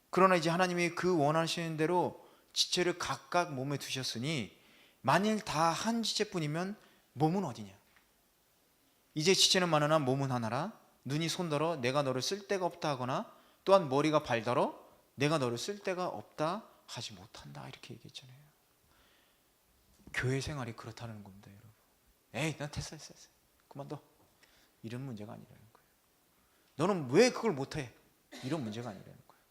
A: 그러나 이제 하나님이 그 원하시는 대로 지체를 각각 몸에 두셨으니 만일 다 한 지체뿐이면 몸은 어디냐? 이제 지체는 많으나 몸은 하나라. 눈이 손더러 내가 너를 쓸 데가 없다 하거나 또한 머리가 발더러 내가 너를 쓸 데가 없다 하지 못한다, 이렇게 얘기했잖아요. 교회 생활이 그렇다는 겁니다, 여러분. 에이, 난 됐어. 그만둬. 이런 문제가 아니라는 거예요. 너는 왜 그걸 못해? 이런 문제가 아니라는 거예요.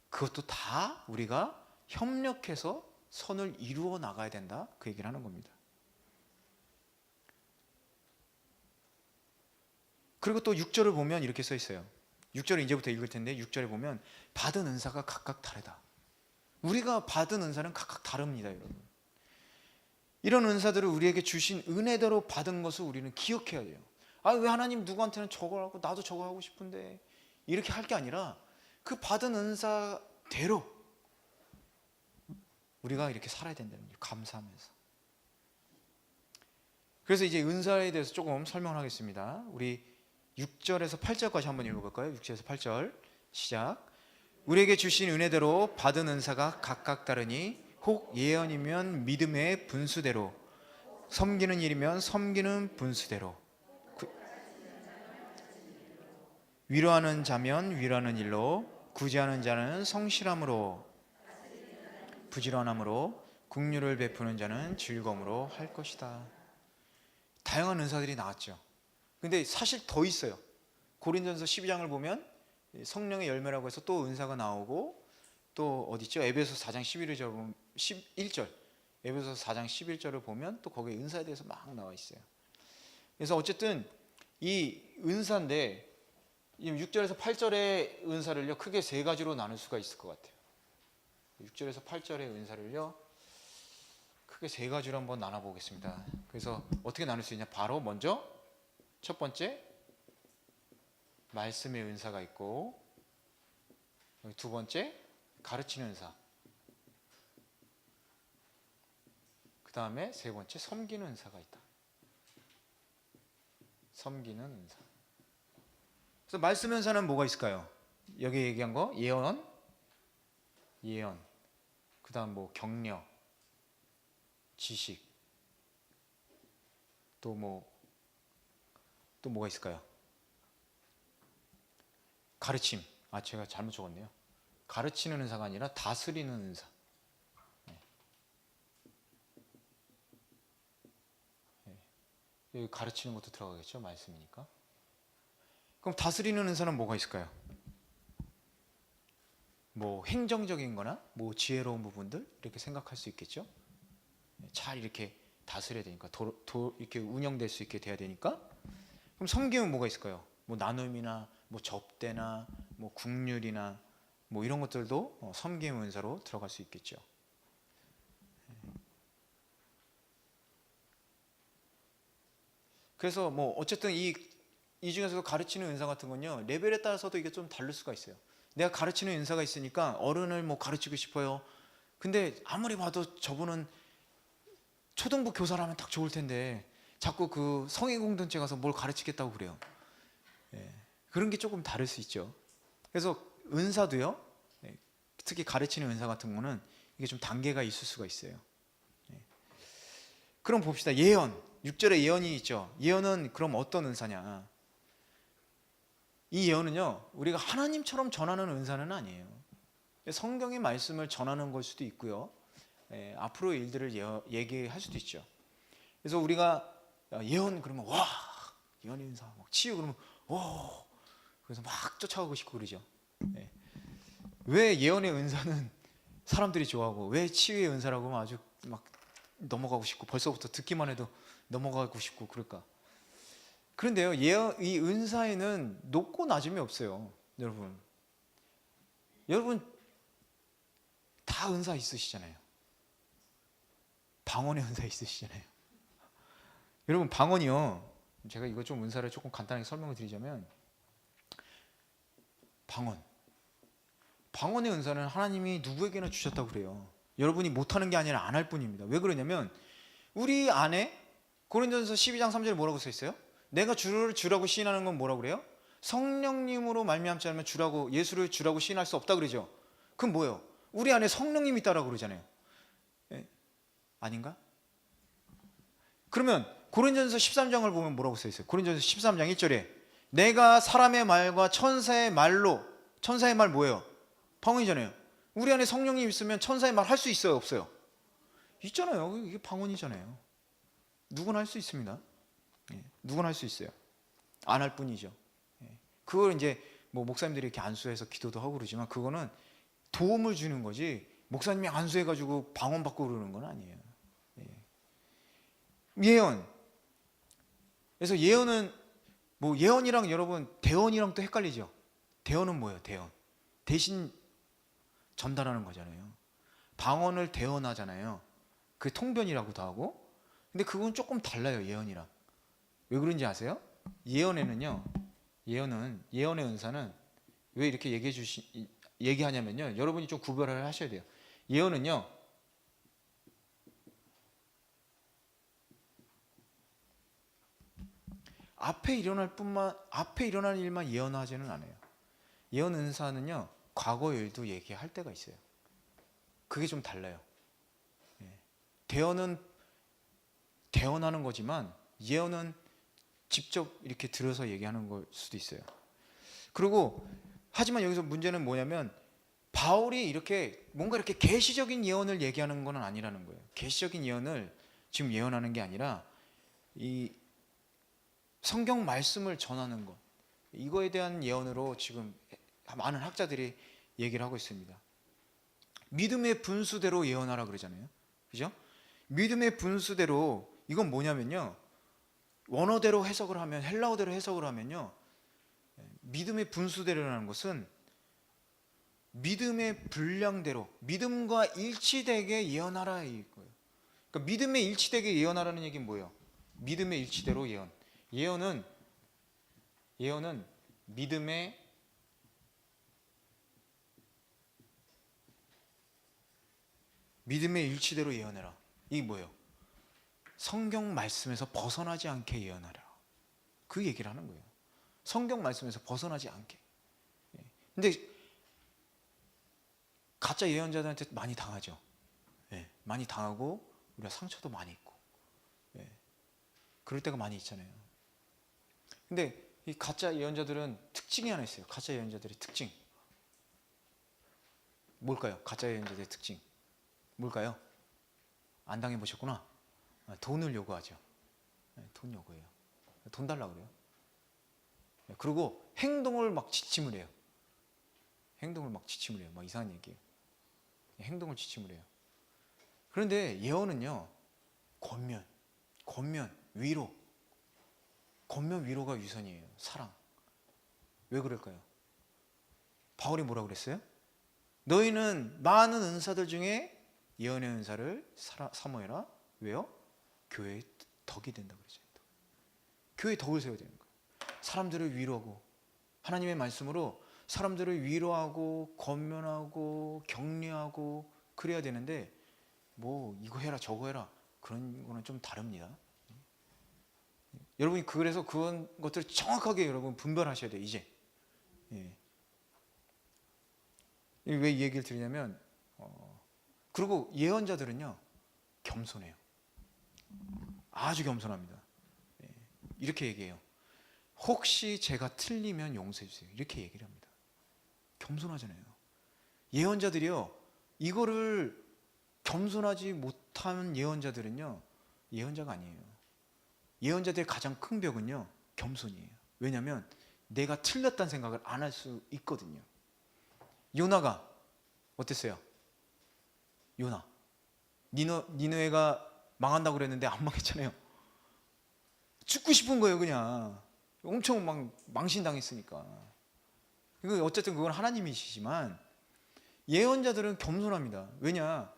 A: 그것도 다 우리가 협력해서 선을 이루어 나가야 된다, 그 얘기를 하는 겁니다. 그리고 또 6절을 보면 이렇게 써 있어요. 6절을 이제부터 읽을 텐데 6절에 보면 받은 은사가 각각 다르다. 우리가 받은 은사는 각각 다릅니다, 여러분. 이런 은사들을 우리에게 주신 은혜대로 받은 것을 우리는 기억해야 돼요. 왜 하나님 누구한테는 저걸 하고 나도 저거 하고 싶은데, 이렇게 할 게 아니라 그 받은 은사대로 우리가 이렇게 살아야 된다는 거예요. 감사하면서. 그래서 이제 은사에 대해서 조금 설명을 하겠습니다. 우리 6절에서 8절까지 한번 읽어볼까요? 6절에서 8절 시작. 우리에게 주신 은혜대로 받은 은사가 각각 다르니 혹 예언이면 믿음의 분수대로, 섬기는 일이면 섬기는 분수대로, 위로하는 자면 위로하는 일로, 구제하는 자는 성실함으로, 부지런함으로, 긍휼을 베푸는 자는 즐거움으로 할 것이다. 다양한 은사들이 나왔죠. 근데 사실 더 있어요. 고린도전서 12장을 보면 성령의 열매라고 해서 또 은사가 나오고, 또 어디 있죠? 에베소 4장 11절 에베소 4장 11절을 보면 또 거기에 은사에 대해서 막 나와 있어요. 그래서 어쨌든 이 은사인데 6절에서 8절의 은사를요 크게 세 가지로 나눌 수가 있을 것 같아요. 6절에서 8절의 은사를요 크게 세 가지로 한번 나눠보겠습니다. 그래서 어떻게 나눌 수 있냐? 바로 먼저 첫 번째 말씀의 은사가 있고, 두 번째 가르치는 은사, 그 다음에 세 번째 섬기는 은사가 있다. 섬기는 은사. 그래서 말씀 은사는 뭐가 있을까요? 여기 얘기한 거 예언, 그 다음 뭐 격려, 지식, 또 뭐가 있을까요? 가르침. 제가 잘못 적었네요. 가르치는 은사가 아니라 다스리는 은사. 여기 가르치는 것도 들어가겠죠, 말씀이니까. 그럼 다스리는 은사는 뭐가 있을까요? 뭐 행정적인 거나 뭐 지혜로운 부분들 이렇게 생각할 수 있겠죠. 잘 이렇게 다스려야 되니까 이렇게 운영될 수 있게 돼야 되니까. 그럼 섬김은 뭐가 있을까요? 뭐 나눔이나 뭐 접대나 뭐 국률이나 뭐 이런 것들도 섬김 은사로 들어갈 수 있겠죠. 그래서 뭐 어쨌든 이 중에서도 가르치는 은사 같은 건요, 레벨에 따라서도 이게 좀 다를 수가 있어요. 내가 가르치는 은사가 있으니까 어른을 뭐 가르치고 싶어요. 근데 아무리 봐도 저분은 초등부 교사라면 딱 좋을 텐데 자꾸 그 성인 공동체 가서 뭘 가르치겠다고 그래요. 그런 게 조금 다를 수 있죠. 그래서 은사도요, 특히 가르치는 은사 같은 거는 이게 좀 단계가 있을 수가 있어요. 그럼 봅시다. 예언, 6절에 예언이 있죠. 예언은 그럼 어떤 은사냐? 이 예언은요, 우리가 하나님처럼 전하는 은사는 아니에요. 성경의 말씀을 전하는 걸 수도 있고요, 앞으로의 일들을 얘기할 수도 있죠. 그래서 우리가 예언 그러면 와, 예언의 은사, 막 치유 그러면 오, 그래서 막 쫓아가고 싶고 그러죠. 왜 예언의 은사는 사람들이 좋아하고 왜 치유의 은사라고 하면 아주 막 넘어가고 싶고 벌써부터 듣기만 해도 넘어가고 싶고 그럴까? 그런데요, 이 은사에는 높고 낮음이 없어요. 여러분 다 은사 있으시잖아요. 방언의 은사 있으시잖아요. 여러분 방언이요, 제가 이거 좀 은사를 조금 간단하게 설명을 드리자면, 방언의 은사는 하나님이 누구에게나 주셨다고 그래요. 여러분이 못하는 게 아니라 안 할 뿐입니다. 왜 그러냐면 우리 안에 고린도전서 12장 3절에 뭐라고 써 있어요? 내가 주를 주라고 시인하는 건 뭐라고 그래요? 성령님으로 말미암지 않으면 예수를 주라고 시인할 수 없다 그러죠. 그럼 뭐예요? 우리 안에 성령님이 있다라고 그러잖아요. 아닌가? 그러면 고린도전서 13장을 보면 뭐라고 써 있어요? 고린도전서 13장 1절에 내가 사람의 말과 천사의 말로, 천사의 말 뭐예요? 방언이잖아요. 우리 안에 성령님 있으면 천사의 말 할 수 있어요, 없어요? 있잖아요. 이게 방언이잖아요. 누구나 할 수 있습니다. 누구나 할 수 있어요. 안 할 뿐이죠. 그걸 이제 뭐 목사님들이 이렇게 안수해서 기도도 하고 그러지만 그거는 도움을 주는 거지, 목사님이 안수해가지고 방언 받고 그러는 건 아니에요. 예언. 그래서 예언은 뭐 예언이랑 여러분 대언이랑 또 헷갈리죠. 대언은 뭐예요? 대언. 대신 전달하는 거잖아요. 방언을 대언하잖아요. 그 통변이라고도 하고. 근데 그건 조금 달라요, 예언이랑. 왜 그런지 아세요? 예언의 은사는 왜 이렇게 얘기하냐면요, 여러분이 좀 구별을 하셔야 돼요. 예언은요, 앞에 일어날 일만 예언하지는 않아요. 예언 은사는요, 과거 일도 얘기할 때가 있어요. 그게 좀 달라요. 대언은 대언하는 거지만 예언은 직접 이렇게 들어서 얘기하는 걸 수도 있어요. 그리고 하지만 여기서 문제는 뭐냐면 바울이 이렇게 뭔가 이렇게 계시적인 예언을 얘기하는 건 아니라는 거예요. 계시적인 예언을 지금 예언하는 게 아니라 이 성경 말씀을 전하는 것, 이거에 대한 예언으로 지금 많은 학자들이 얘기를 하고 있습니다. 믿음의 분수대로 예언하라 그러잖아요. 그죠? 믿음의 분수대로, 이건 뭐냐면요, 원어대로 해석을 하면, 헬라어대로 해석을 하면요, 믿음의 분수대로라는 것은 믿음의 분량대로, 믿음과 일치되게 예언하라 이거예요. 그러니까 믿음에 일치되게 예언하라는 얘기는 뭐예요? 믿음의 일치대로 예언. 예언은 믿음의 일치대로 예언해라. 이게 뭐예요? 성경 말씀에서 벗어나지 않게 예언하라. 그 얘기를 하는 거예요. 성경 말씀에서 벗어나지 않게. 근데 가짜 예언자들한테 많이 당하죠. 많이 당하고 우리가 상처도 많이 있고, 그럴 때가 많이 있잖아요. 근데 이 가짜 예언자들은 특징이 하나 있어요. 가짜 예언자들의 특징. 뭘까요? 가짜 예언자들의 특징. 뭘까요? 안 당해보셨구나. 돈을 요구하죠. 돈 요구해요. 돈 달라 그래요. 그리고 행동을 막 지침을 해요. 행동을 막 지침을 해요. 막 이상한 얘기예요. 행동을 지침을 해요. 그런데 예언은요, 권면, 위로. 권면, 위로가 유선이에요. 사랑. 왜 그럴까요? 바울이 뭐라고 그랬어요? 너희는 많은 은사들 중에 예언의 은사를 사모해라. 왜요? 교회의 덕이 된다고 그러죠. 교회의 덕을 세워야 되는 거예요. 사람들을 위로하고, 하나님의 말씀으로 사람들을 위로하고 권면하고 격려하고 그래야 되는데, 뭐 이거 해라 저거 해라 그런 거는 좀 다릅니다. 여러분이 그래서 그런 것들을 정확하게 여러분 분별하셔야 돼요. 이제. 왜 이 얘기를 드리냐면, 그리고 예언자들은요, 겸손해요. 아주 겸손합니다. 이렇게 얘기해요. 혹시 제가 틀리면 용서해 주세요. 이렇게 얘기를 합니다. 겸손하잖아요. 예언자들이요, 이거를 겸손하지 못한 예언자들은요, 예언자가 아니에요. 예언자들의 가장 큰 벽은요, 겸손이에요. 왜냐하면 내가 틀렸다는 생각을 안 할 수 있거든요. 요나가 어땠어요? 요나 니느웨가 망한다고 그랬는데 안 망했잖아요. 죽고 싶은 거예요. 그냥 엄청 막 망신당했으니까. 어쨌든 그건 하나님이시지만 예언자들은 겸손합니다. 왜냐?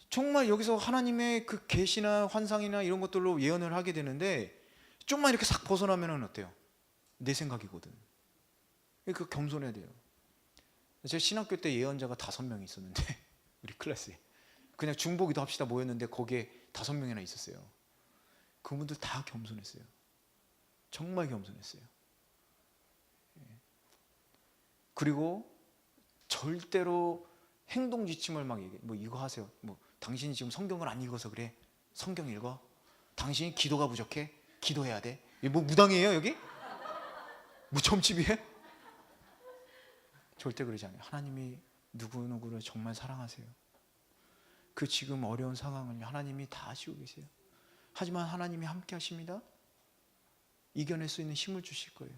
A: 정말 여기서 하나님의 그 계시나 환상이나 이런 것들로 예언을 하게 되는데 좀만 이렇게 싹 벗어나면 어때요? 내 생각이거든. 그러니까 겸손해야 돼요. 제 신학교 때 예언자가 5명이 있었는데 우리 클래스에 그냥 중보기도 합시다 모였는데 거기에 5명이나 있었어요. 그분들 다 겸손했어요. 정말 겸손했어요. 그리고 절대로 행동 지침을 막 얘기해. 뭐 이거 하세요. 뭐 당신이 지금 성경을 안 읽어서 그래. 성경 읽어. 당신이 기도가 부족해. 기도해야 돼. 뭐 무당이에요 여기? 뭐 점집이에요? 절대 그러지 않아요. 하나님이 누구누구를 정말 사랑하세요. 그 지금 어려운 상황을 하나님이 다 아시고 계세요. 하지만 하나님이 함께 하십니다. 이겨낼 수 있는 힘을 주실 거예요.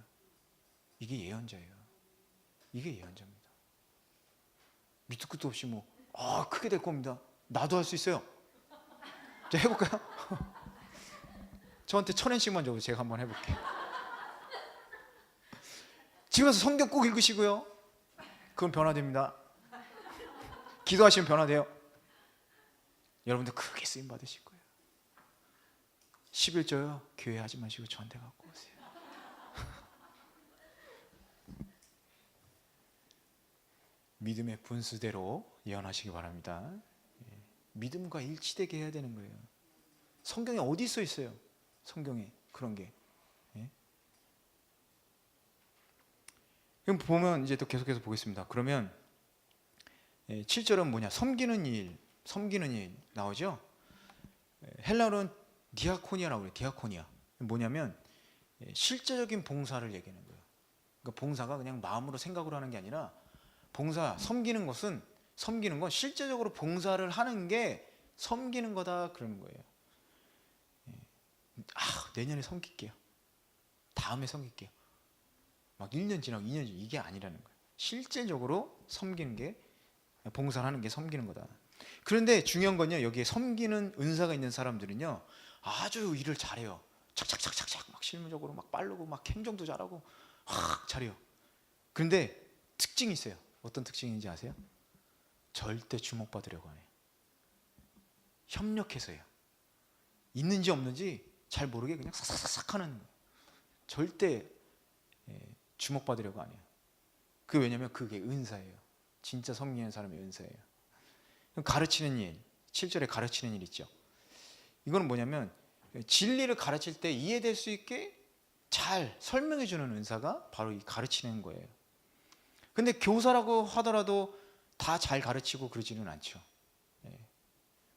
A: 이게 예언자예요. 이게 예언자입니다. 밑도 끝도 없이 크게 될 겁니다. 나도 할 수 있어요. 자, 해볼까요? 저한테 1000엔씩만 줘도 제가 한번 해볼게요. 집에 가서 성경 꼭 읽으시고요. 그건 변화됩니다. 기도하시면 변화돼요. 여러분들 크게 쓰임 받으실 거예요. 11조요. 교회 하지 마시고 저한테 갖고 오세요. 믿음의 분수대로 예언하시기 바랍니다. 믿음과 일치되게 해야 되는 거예요. 성경에 어디 써 있어요? 성경에 그런 게. 그럼 보면 이제 또 계속해서 보겠습니다. 그러면 7절은 뭐냐? 섬기는 일 나오죠? 헬라어로는 디아코니아라고 해요. 디아코니아. 뭐냐면 실제적인 봉사를 얘기하는 거예요. 그러니까 봉사가 그냥 마음으로 생각으로 하는 게 아니라 섬기는 건 실제적으로 봉사를 하는 게 섬기는 거다 그러는 거예요. 내년에 섬길게요. 다음에 섬길게요. 막 1년 지나고 2년 지나고 이게 아니라는 거예요. 실제적으로 섬기는 게, 봉사를 하는 게 섬기는 거다. 그런데 중요한 건요, 여기에 섬기는 은사가 있는 사람들은요, 아주 일을 잘해요. 착착착착착 막 실무적으로 막 빠르고 막 행정도 잘하고 잘해요. 그런데 특징이 있어요. 어떤 특징인지 아세요? 절대 주목받으려고 안 해요. 협력해서 해요. 있는지 없는지 잘 모르게 그냥 싹싹싹 하는 거예요. 절대 주목받으려고 안 해요. 왜냐면 그게 은사예요. 진짜 섬기는 사람의 은사예요. 가르치는 일, 7절에 가르치는 일 있죠. 이거는 뭐냐면 진리를 가르칠 때 이해될 수 있게 잘 설명해 주는 은사가 바로 이 가르치는 거예요. 근데 교사라고 하더라도 다 잘 가르치고 그러지는 않죠.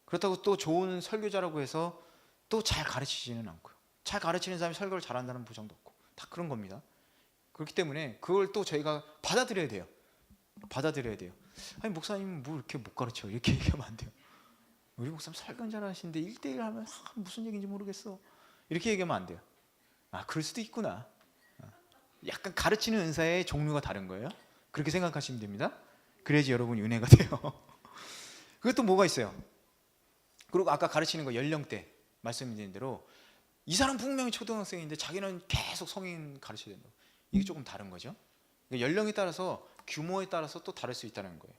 A: 그렇다고 또 좋은 설교자라고 해서 또 잘 가르치지는 않고요. 잘 가르치는 사람이 설교를 잘한다는 보장도 없고 다 그런 겁니다. 그렇기 때문에 그걸 또 저희가 받아들여야 돼요. 받아들여야 돼요. 아니 목사님 뭐 이렇게 못 가르쳐 이렇게 얘기하면 안 돼요. 우리 목사님 설교 잘하시는데 1대1 하면 무슨 얘기인지 모르겠어 이렇게 얘기하면 안 돼요. 아 그럴 수도 있구나. 약간 가르치는 은사의 종류가 다른 거예요. 그렇게 생각하시면 됩니다. 그래야지 여러분이 은혜가 돼요. 그것도 뭐가 있어요. 그리고 아까 가르치는 거 연령대 말씀드린 대로 이 사람 분명히 초등학생인데 자기는 계속 성인 가르쳐야 된다. 이게 조금 다른 거죠. 그러니까 연령에 따라서 규모에 따라서 또 다를 수 있다는 거예요.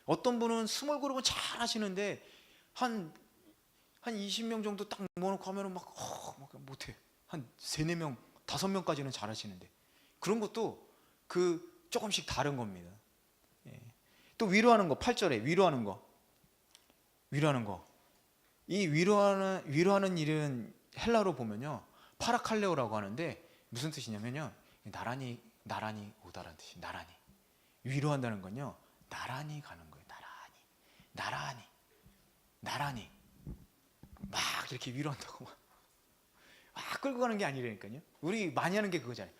A: 어떤 분은 스몰 그룹은 잘 하시는데 한 20명 정도 딱 모아놓고 하면은 막 못해. 한 3, 4명, 5명까지는 잘 하시는데 그런 것도 그 조금씩 다른 겁니다. 예. 또 위로하는 거 8절에 위로하는 거. 이 위로하는 일은 헬라로 보면요 파라칼레오라고 하는데 무슨 뜻이냐면요 나란히 오다라는 뜻이 나란히 위로한다는 건요 나란히 가는 거예요. 나란히 막 이렇게 위로한다고 막 끌고 가는 게 아니라니까요. 우리 많이 하는 게 그거잖아요.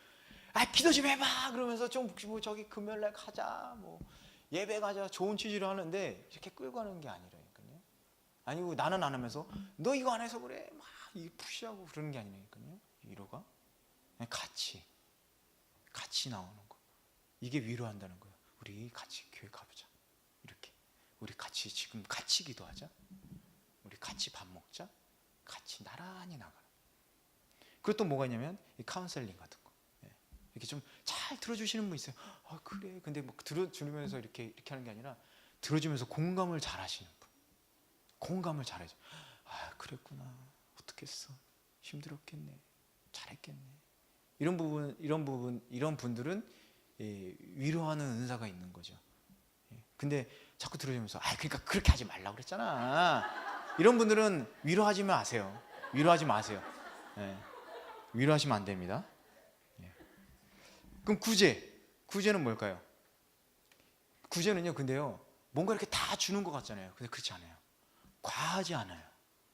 A: 아 기도 좀 해봐 그러면서 좀 뭐 저기 금요일날 가자 뭐 예배 가자 좋은 취지로 하는데 이렇게 끌고 가는 게 아니라니까요. 아니고 나는 안 하면서 너 이거 안 해서 그래 막 푸시하고 그러는 게 아니라니까요. 위로가 그냥 같이 나오는 거. 이게 위로한다는 거예요. 우리 같이 교회 가보자. 이렇게 우리 같이 지금 같이 기도하자. 우리 같이 밥 먹자. 같이 나란히 나가는. 그것도 뭐가 있냐면 이 카운셀링 같은 거. 이렇게 좀 잘 들어주시는 분 있어요. 아 그래. 근데 뭐 들어주면서 이렇게 하는 게 아니라 들어주면서 공감을 잘 하시는 분. 공감을 잘해줘. 아 그랬구나. 어떻겠어. 힘들었겠네. 잘했겠네. 이런 분들은 위로하는 은사가 있는 거죠. 근데 자꾸 들어주면서 아 그러니까 그렇게 하지 말라고 그랬잖아. 이런 분들은 위로하지 마세요. 위로하지 마세요. 위로하시면 안 됩니다. 그럼 구제는 뭘까요? 구제는요 근데요 뭔가 이렇게 다 주는 것 같잖아요. 근데 그렇지 않아요. 과하지 않아요.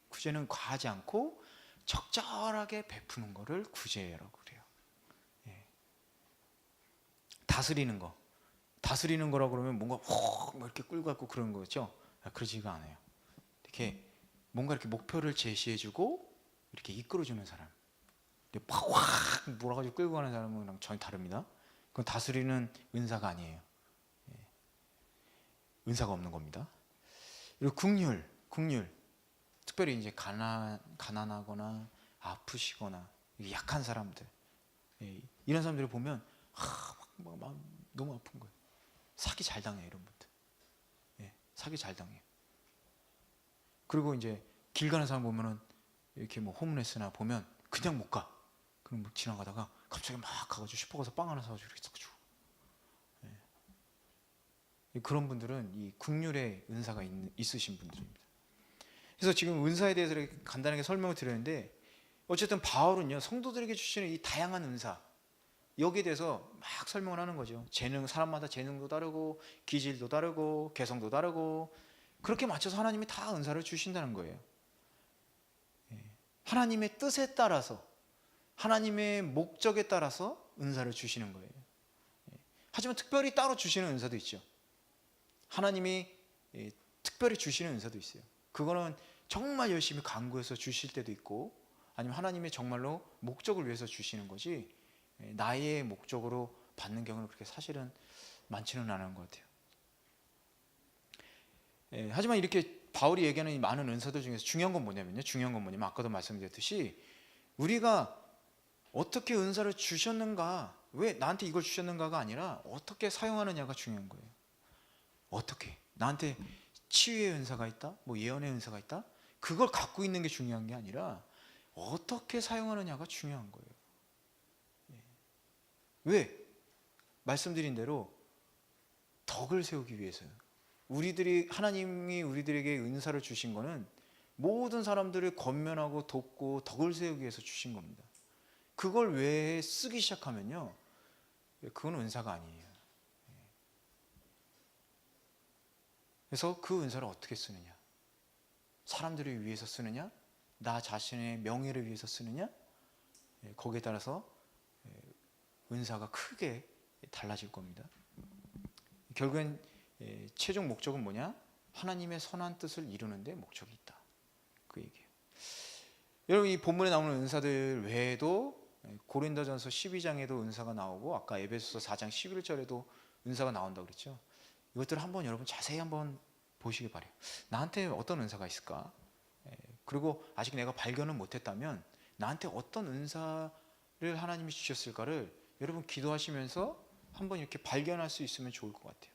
A: 구제는 과하지 않고 적절하게 베푸는 거를 구제라고 그래요. 다스리는 거라고 그러면 뭔가 막 이렇게 끌고 가고 그런 거죠. 그러지가 않아요. 이렇게 뭔가 이렇게 목표를 제시해주고 이렇게 이끌어주는 사람. 확 몰아가지고 끌고 가는 사람은 전혀 다릅니다. 그건 다스리는 은사가 아니에요. 은사가 없는 겁니다. 그리고 국률. 특별히 이제 가난하거나 아프시거나 약한 사람들 이런 사람들을 보면 막 너무 아픈 거예요. 사기 잘 당해요 이런 분들. 사기 잘 당해요. 그리고 이제 길 가는 사람 보면은 이렇게 뭐 홈레스나 보면 그냥 못 가. 그럼 뭐 지나가다가 갑자기 막 가가지고 슈퍼 가서 빵 하나 사가지고 이렇게 딱 주고. 그런 분들은 이 국률의 은사가 있으신 분들입니다. 그래서 지금 은사에 대해서 이렇게 간단하게 설명을 드렸는데 어쨌든 바울은요 성도들에게 주시는 이 다양한 은사 여기에 대해서 막 설명을 하는 거죠. 사람마다 재능도 다르고 기질도 다르고 개성도 다르고 그렇게 맞춰서 하나님이 다 은사를 주신다는 거예요. 하나님의 뜻에 따라서 하나님의 목적에 따라서 은사를 주시는 거예요. 하지만 특별히 따로 주시는 은사도 있죠. 하나님이 특별히 주시는 은사도 있어요. 그거는 정말 열심히 간구해서 주실 때도 있고 아니면 하나님의 정말로 목적을 위해서 주시는 거지 나의 목적으로 받는 경우는 그렇게 사실은 많지는 않은 것 같아요. 하지만 이렇게 바울이 얘기하는 이 많은 은사들 중에서 중요한 건 뭐냐면 아까도 말씀드렸듯이 우리가 어떻게 은사를 주셨는가 왜 나한테 이걸 주셨는가가 아니라 어떻게 사용하느냐가 중요한 거예요. 어떻게 나한테 치유의 은사가 있다 뭐 예언의 은사가 있다 그걸 갖고 있는 게 중요한 게 아니라 어떻게 사용하느냐가 중요한 거예요. 왜? 말씀드린 대로 덕을 세우기 위해서요. 하나님이 우리들에게 은사를 주신 거는 모든 사람들을 권면하고 돕고 덕을 세우기 위해서 주신 겁니다. 그걸 왜 쓰기 시작하면요 그건 은사가 아니에요. 그래서 그 은사를 어떻게 쓰느냐 사람들을 위해서 쓰느냐 나 자신의 명예를 위해서 쓰느냐 거기에 따라서 은사가 크게 달라질 겁니다. 결국엔 최종 목적은 뭐냐? 하나님의 선한 뜻을 이루는 데 목적이 있다. 그 얘기예요. 여러분, 이 본문에 나오는 은사들 외에도 고린도전서 12장에도 은사가 나오고 아까 에베소서 4장 11절에도 은사가 나온다고 그랬죠. 이것들을 한번 여러분 자세히 한번 보시기 바래요. 나한테 어떤 은사가 있을까? 그리고 아직 내가 발견을 못했다면 나한테 어떤 은사를 하나님이 주셨을까를 여러분 기도하시면서 한번 이렇게 발견할 수 있으면 좋을 것 같아요.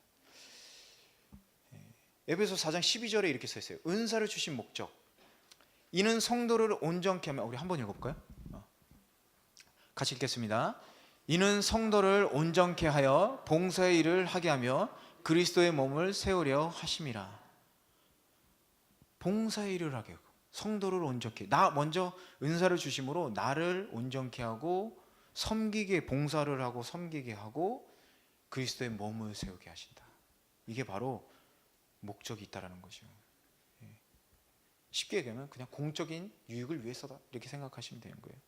A: 에베소 4장 12절에 이렇게 써 있어요. 은사를 주신 목적, 이는 성도를 온전케 하며, 우리 한번 읽어볼까요? 같이 읽겠습니다. 이는 성도를 온전케 하여 봉사의 일을 하게 하며 그리스도의 몸을 세우려 하심이라. 봉사의 일을 하게 하고 성도를 온전케, 나 먼저 은사를 주심으로 나를 온전케 하고 섬기게, 봉사를 하고 섬기게 하고 그리스도의 몸을 세우게 하신다. 이게 바로 목적이 있다라는 거죠. 쉽게 얘기하면 그냥 공적인 유익을 위해서다, 이렇게 생각하시면 되는 거예요.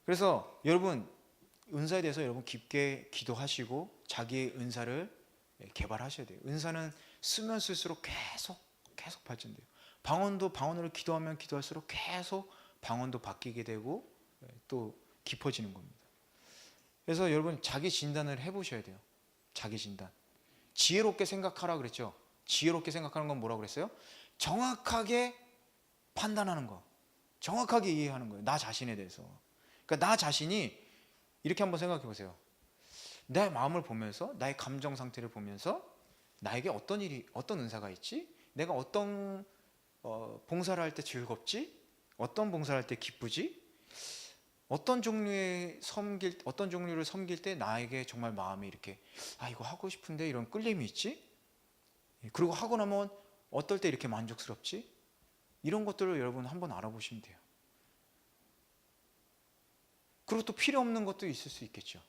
A: 그래서 여러분, 은사에 대해서 여러분 깊게 기도하시고 자기의 은사를 개발하셔야 돼요. 은사는 쓰면 쓸수록 계속 발전돼요. 방언으로 기도하면 기도할수록 계속 방언도 바뀌게 되고 또 깊어지는 겁니다. 그래서 여러분, 자기 진단을 해보셔야 돼요. 자기 진단. 지혜롭게 생각하라 그랬죠. 지혜롭게 생각하는 건 뭐라고 그랬어요? 정확하게 판단하는 거, 정확하게 이해하는 거예요. 나 자신에 대해서. 그러니까 나 자신이 이렇게 한번 생각해 보세요. 내 마음을 보면서, 나의 감정 상태를 보면서 나에게 어떤 은사가 있지? 내가 어떤 봉사를 할 때 즐겁지? 어떤 봉사를 할 때 기쁘지? 어떤 종류를 섬길 때 나에게 정말 마음이 이렇게 이거 하고 싶은데 이런 끌림이 있지? 그리고 하고 나면 어떨 때 이렇게 만족스럽지? 이런 것들을 여러분 한번 알아보시면 돼요. 그리고 또 필요 없는 것도 있을 수 있겠죠.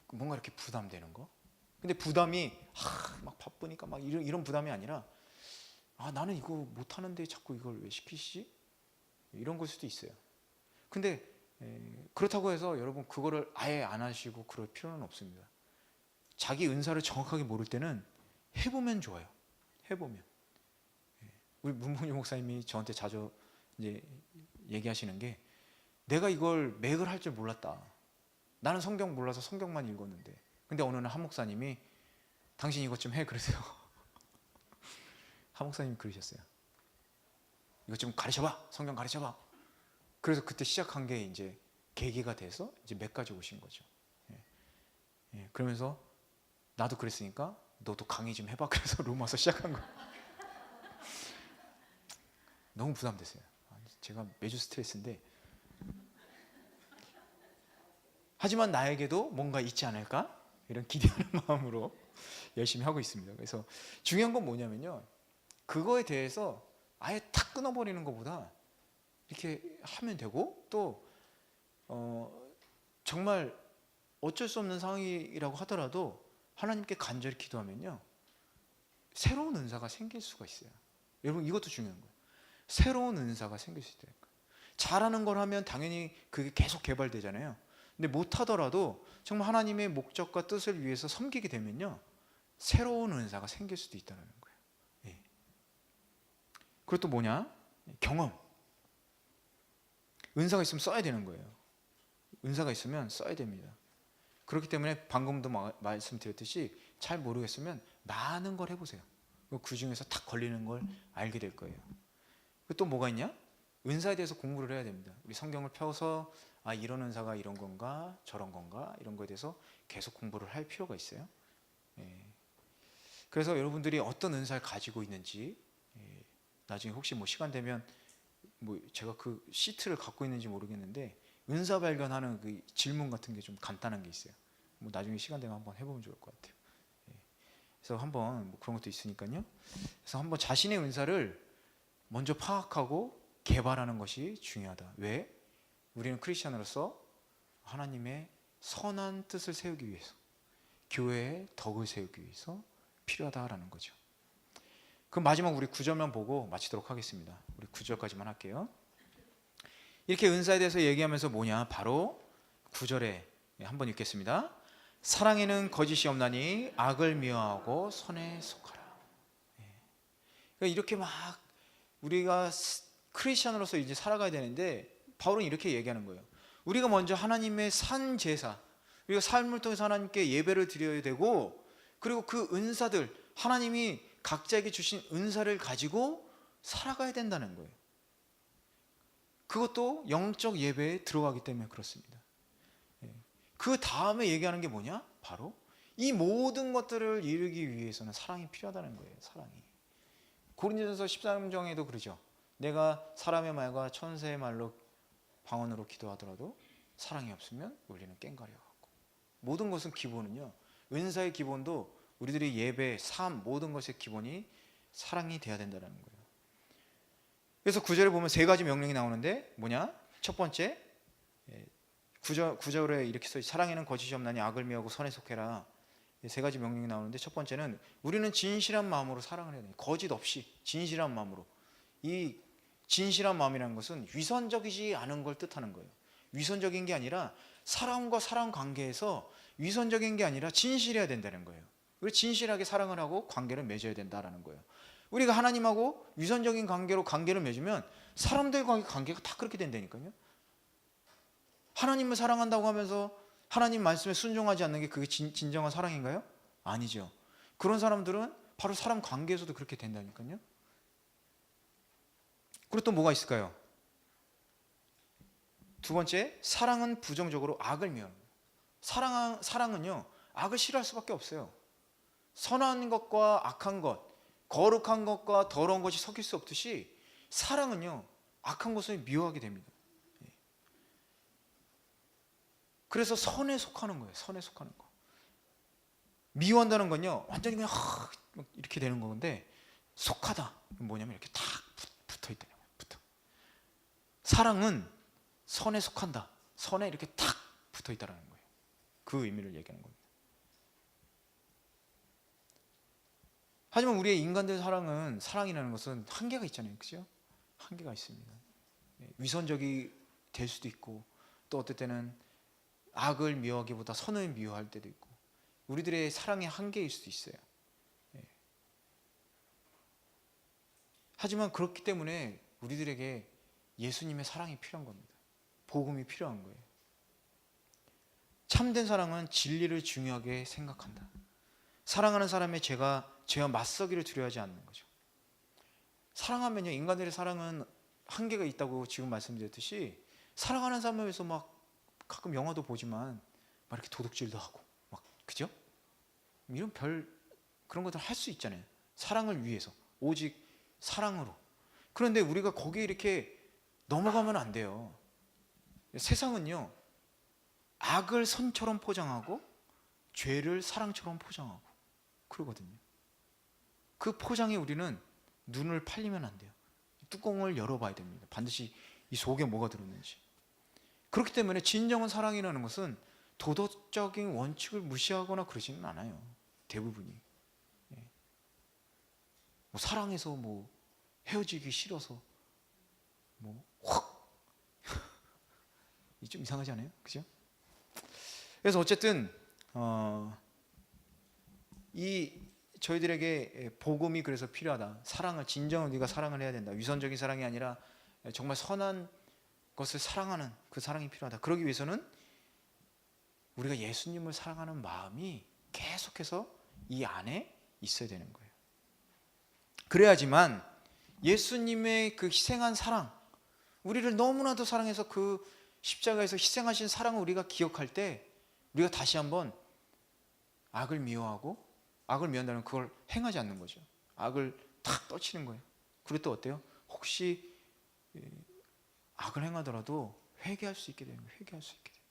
A: 뭔가 이렇게 부담되는 거. 근데 부담이 막 바쁘니까 막 이런 부담이 아니라 나는 이거 못하는데 자꾸 이걸 왜 시키시지? 이런 걸 수도 있어요. 근데 그렇다고 해서 여러분 그거를 아예 안 하시고 그럴 필요는 없습니다. 자기 은사를 정확하게 모를 때는 해보면 좋아요. 해보면. 우리 문봉주 목사님이 저한테 자주 이제 얘기하시는 게, 내가 이걸 맥을 할 줄 몰랐다. 나는 성경 몰라서 성경만 읽었는데. 근데 어느 날 한 목사님이 당신 이것 좀 해 그러세요. 한 목사님이 그러셨어요. 이것 좀 가르쳐봐. 성경 가르쳐봐. 그래서 그때 시작한 게 이제 계기가 돼서 이제 맥까지 오신 거죠. 그러면서 나도 그랬으니까 너도 강의 좀 해봐. 그래서 로마서 시작한 거. 너무 부담됐어요. 제가 매주 스트레스인데. 하지만 나에게도 뭔가 있지 않을까? 이런 기대하는 마음으로 열심히 하고 있습니다. 그래서 중요한 건 뭐냐면요, 그거에 대해서 아예 탁 끊어버리는 것보다 이렇게 하면 되고, 또 정말 어쩔 수 없는 상황이라고 하더라도 하나님께 간절히 기도하면요, 새로운 은사가 생길 수가 있어요. 여러분, 이것도 중요한 거예요. 새로운 은사가 생길 수 있다는 거예요. 잘하는 걸 하면 당연히 그게 계속 개발되잖아요. 근데 못하더라도 정말 하나님의 목적과 뜻을 위해서 섬기게 되면요, 새로운 은사가 생길 수도 있다는 거예요. 그리고 또 뭐냐? 경험. 은사가 있으면 써야 되는 거예요. 은사가 있으면 써야 됩니다. 그렇기 때문에 방금도 말씀드렸듯이 잘 모르겠으면 많은 걸 해보세요. 그 중에서 딱 걸리는 걸 알게 될 거예요. 또 뭐가 있냐? 은사에 대해서 공부를 해야 됩니다. 우리 성경을 펴서 이런 은사가 이런 건가 저런 건가 이런 거에 대해서 계속 공부를 할 필요가 있어요. 그래서 여러분들이 어떤 은사를 가지고 있는지, 나중에 혹시 시간 되면 제가 그 시트를 갖고 있는지 모르겠는데 은사 발견하는 그 질문 같은 게 좀 간단한 게 있어요. 나중에 시간 되면 한번 해보면 좋을 것 같아요. 그래서 한번 그런 것도 있으니까요. 그래서 한번 자신의 은사를 먼저 파악하고 개발하는 것이 중요하다. 왜? 우리는 크리스천으로서 하나님의 선한 뜻을 세우기 위해서, 교회의 덕을 세우기 위해서 필요하다라는 거죠. 그럼 마지막 우리 9절만 보고 마치도록 하겠습니다. 우리 9절까지만 할게요. 이렇게 은사에 대해서 얘기하면서 뭐냐? 바로 9절에 한번 읽겠습니다. 사랑에는 거짓이 없나니 악을 미워하고 선에 속하라. 그러니까 이렇게 막 우리가 크리스천으로서 이제 살아가야 되는데 바울은 이렇게 얘기하는 거예요. 우리가 먼저 하나님의 산 제사, 우리가 삶을 통해서 하나님께 예배를 드려야 되고, 그리고 그 은사들, 하나님이 각자에게 주신 은사를 가지고 살아가야 된다는 거예요. 그것도 영적 예배에 들어가기 때문에 그렇습니다. 그 다음에 얘기하는 게 뭐냐? 바로 이 모든 것들을 이루기 위해서는 사랑이 필요하다는 거예요. 사랑이. 고린도전서 13장에도 그러죠. 내가 사람의 말과 천사의 말로 방언으로 기도하더라도 사랑이 없으면 우리는 꽹과려갖고. 모든 것은 기본은요, 은사의 기본도 우리들의 예배, 삶, 모든 것의 기본이 사랑이 돼야 된다는 거예요. 그래서 9절에 보면 세 가지 명령이 나오는데 뭐냐? 첫 번째, 9절에 이렇게 써있어요. 사랑에는 거짓이 없나니 악을 미워하고 선에 속해라. 세 가지 명령이 나오는데, 첫 번째는 우리는 진실한 마음으로 사랑을 해야 돼요. 거짓 없이 진실한 마음으로. 이 진실한 마음이라는 것은 위선적이지 않은 걸 뜻하는 거예요. 위선적인 게 아니라 사람과 사람 관계에서 위선적인 게 아니라 진실해야 된다는 거예요. 그리고 진실하게 사랑을 하고 관계를 맺어야 된다는 거예요. 우리가 하나님하고 위선적인 관계로 관계를 맺으면 사람들과의 관계가 다 그렇게 된다니까요. 하나님을 사랑한다고 하면서 하나님 말씀에 순종하지 않는 게 그게 진정한 사랑인가요? 아니죠. 그런 사람들은 바로 사람 관계에서도 그렇게 된다니까요. 그리고 또 뭐가 있을까요? 두 번째, 사랑은 부정적으로 악을 미워합니다. 사랑은요, 악을 싫어할 수밖에 없어요. 선한 것과 악한 것, 거룩한 것과 더러운 것이 섞일 수 없듯이 사랑은요, 악한 것을 미워하게 됩니다. 그래서 선에 속하는 거예요. 선에 속하는 거. 미워한다는 건요, 완전히 그냥 이렇게 되는 건데, 속하다 뭐냐면 이렇게 탁 붙어 있다는 거예요. 붙어. 사랑은 선에 속한다. 선에 이렇게 탁 붙어 있다는 거예요. 그 의미를 얘기하는 겁니다. 하지만 우리의 인간들 사랑은, 사랑이라는 것은 한계가 있잖아요. 그죠? 한계가 있습니다. 위선적이 될 수도 있고, 또 어떨 때는 악을 미워하기보다 선을 미워할 때도 있고, 우리들의 사랑의 한계일 수도 있어요. 하지만 그렇기 때문에 우리들에게 예수님의 사랑이 필요한 겁니다. 복음이 필요한 거예요. 참된 사랑은 진리를 중요하게 생각한다. 사랑하는 사람의 죄와 맞서기를 두려워하지 않는 거죠. 사랑하면요, 인간들의 사랑은 한계가 있다고 지금 말씀드렸듯이, 사랑하는 사람을 위해서 막 가끔 영화도 보지만 막 이렇게 도둑질도 하고 막, 그죠? 이런 그런 것들 할 수 있잖아요. 사랑을 위해서, 오직 사랑으로. 그런데 우리가 거기에 이렇게 넘어가면 안 돼요. 세상은요, 악을 선처럼 포장하고 죄를 사랑처럼 포장하고 그러거든요. 그 포장에 우리는 눈을 팔리면 안 돼요. 뚜껑을 열어봐야 됩니다. 반드시 이 속에 뭐가 들었는지. 그렇기 때문에 진정한 사랑이라는 것은 도덕적인 원칙을 무시하거나 그러지는 않아요. 대부분이. 뭐 사랑해서 뭐 헤어지기 싫어서 뭐 확 좀 이상하지 않아요? 그죠? 그래서 어쨌든 이 저희들에게 복음이 그래서 필요하다. 사랑을, 진정한 우리가 사랑을 해야 된다. 위선적인 사랑이 아니라 정말 선한 것을 사랑하는 그 사랑이 필요하다. 그러기 위해서는 우리가 예수님을 사랑하는 마음이 계속해서 이 안에 있어야 되는 거예요. 그래야지만 예수님의 그 희생한 사랑, 우리를 너무나도 사랑해서 그 십자가에서 희생하신 사랑을 우리가 기억할 때, 우리가 다시 한번 악을 미워하고, 악을 미워한다는 그걸 행하지 않는 거죠. 악을 탁 떨치는 거예요. 그리고 또 어때요? 혹시 악을 행하더라도 회개할 수 있게 되는 거예요. 회개할 수 있게 돼요.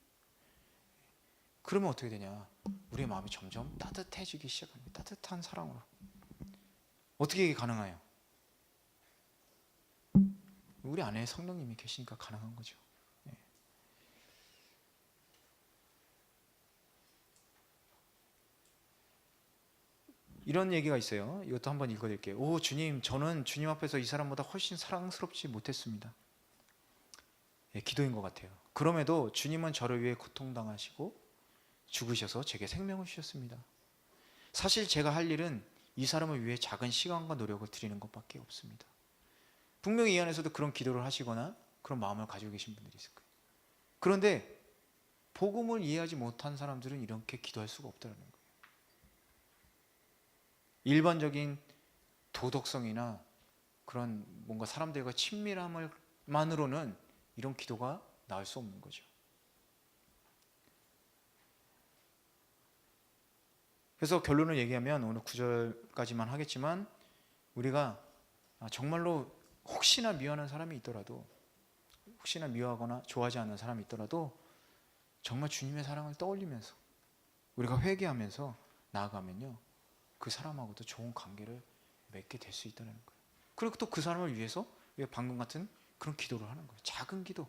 A: 그러면 어떻게 되냐? 우리의 마음이 점점 따뜻해지기 시작합니다. 따뜻한 사랑으로. 어떻게 이게 가능해요? 우리 안에 성령님이 계시니까 가능한 거죠. 이런 얘기가 있어요. 이것도 한번 읽어드릴게요. 오 주님, 저는 주님 앞에서 이 사람보다 훨씬 사랑스럽지 못했습니다. 기도인 것 같아요. 그럼에도 주님은 저를 위해 고통당하시고 죽으셔서 제게 생명을 주셨습니다. 사실 제가 할 일은 이 사람을 위해 작은 시간과 노력을 드리는 것밖에 없습니다. 분명히 이 안에서도 그런 기도를 하시거나 그런 마음을 가지고 계신 분들이 있을 거예요. 그런데 복음을 이해하지 못한 사람들은 이렇게 기도할 수가 없다는 거예요. 일반적인 도덕성이나 그런 뭔가 사람들과 친밀함만으로는 이런 기도가 나올 수 없는 거죠. 그래서 결론을 얘기하면 오늘 9절까지만 하겠지만, 우리가 정말로 혹시나 미워하는 사람이 있더라도, 혹시나 미워하거나 좋아하지 않는 사람이 있더라도 정말 주님의 사랑을 떠올리면서 우리가 회개하면서 나아가면요, 그 사람하고도 좋은 관계를 맺게 될 수 있다는 거예요. 그리고 또 그 사람을 위해서 방금 같은 그런 기도를 하는 거예요. 작은 기도,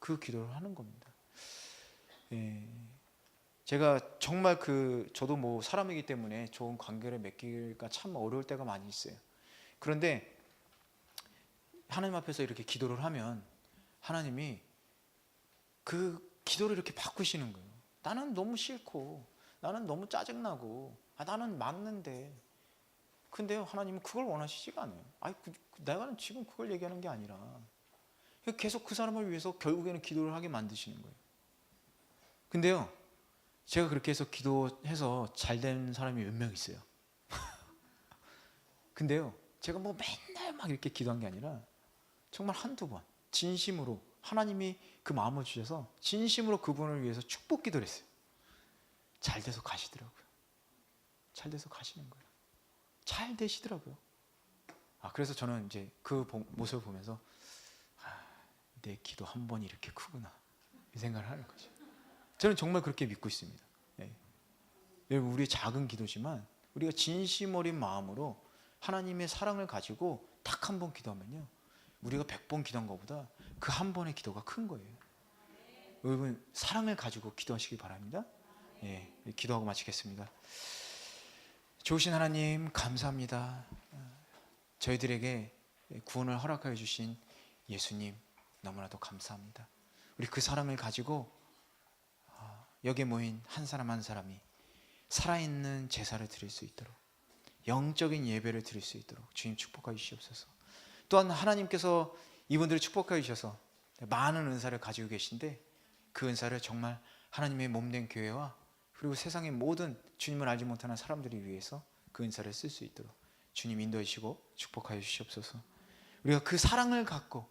A: 그 기도를 하는 겁니다. 제가 정말 저도 뭐 사람이기 때문에 좋은 관계를 맺기가 참 어려울 때가 많이 있어요. 그런데 하나님 앞에서 이렇게 기도를 하면 하나님이 그 기도를 이렇게 바꾸시는 거예요. 나는 너무 싫고, 나는 너무 짜증나고, 나는 맞는데, 근데요, 하나님은 그걸 원하시지가 않아요. 내가 지금 그걸 얘기하는 게 아니라 계속 그 사람을 위해서 결국에는 기도를 하게 만드시는 거예요. 근데요, 제가 그렇게 해서 기도해서 잘 된 사람이 몇 명 있어요. 근데요, 제가 뭐 맨날 막 이렇게 기도한 게 아니라 정말 한두 번 진심으로 하나님이 그 마음을 주셔서 진심으로 그분을 위해서 축복 기도를 했어요. 잘 돼서 가시더라고요. 잘 돼서 가시는 거예요. 잘 되시더라고요. 그래서 저는 이제 그 모습을 보면서 내 기도 한 번이 이렇게 크구나, 이 생각을 하는 거죠. 저는 정말 그렇게 믿고 있습니다. 여러분, 우리의 작은 기도지만 우리가 진심 어린 마음으로 하나님의 사랑을 가지고 딱 한 번 기도하면요, 우리가 100번 기도한 것보다 그 한 번의 기도가 큰 거예요. 여러분, 사랑을 가지고 기도하시기 바랍니다. 기도하고 마치겠습니다. 좋으신 하나님, 감사합니다. 저희들에게 구원을 허락하여 주신 예수님, 너무나도 감사합니다. 우리 그 사랑을 가지고 여기에 모인 한 사람 한 사람이 살아있는 제사를 드릴 수 있도록, 영적인 예배를 드릴 수 있도록 주님 축복하여 주시옵소서. 또한 하나님께서 이분들을 축복하여 주셔서 많은 은사를 가지고 계신데, 그 은사를 정말 하나님의 몸된 교회와 그리고 세상의 모든 주님을 알지 못하는 사람들을 위해서 그 은사를 쓸 수 있도록 주님 인도해 주시고 축복하여 주시옵소서. 우리가 그 사랑을 갖고,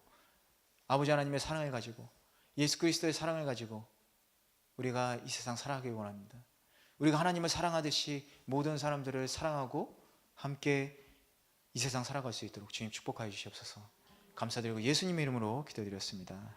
A: 아버지 하나님의 사랑을 가지고, 예수 그리스도의 사랑을 가지고 우리가 이 세상 살아가길 원합니다. 우리가 하나님을 사랑하듯이 모든 사람들을 사랑하고 함께 이 세상 살아갈 수 있도록 주님 축복하여 주시옵소서. 감사드리고 예수님의 이름으로 기도드렸습니다.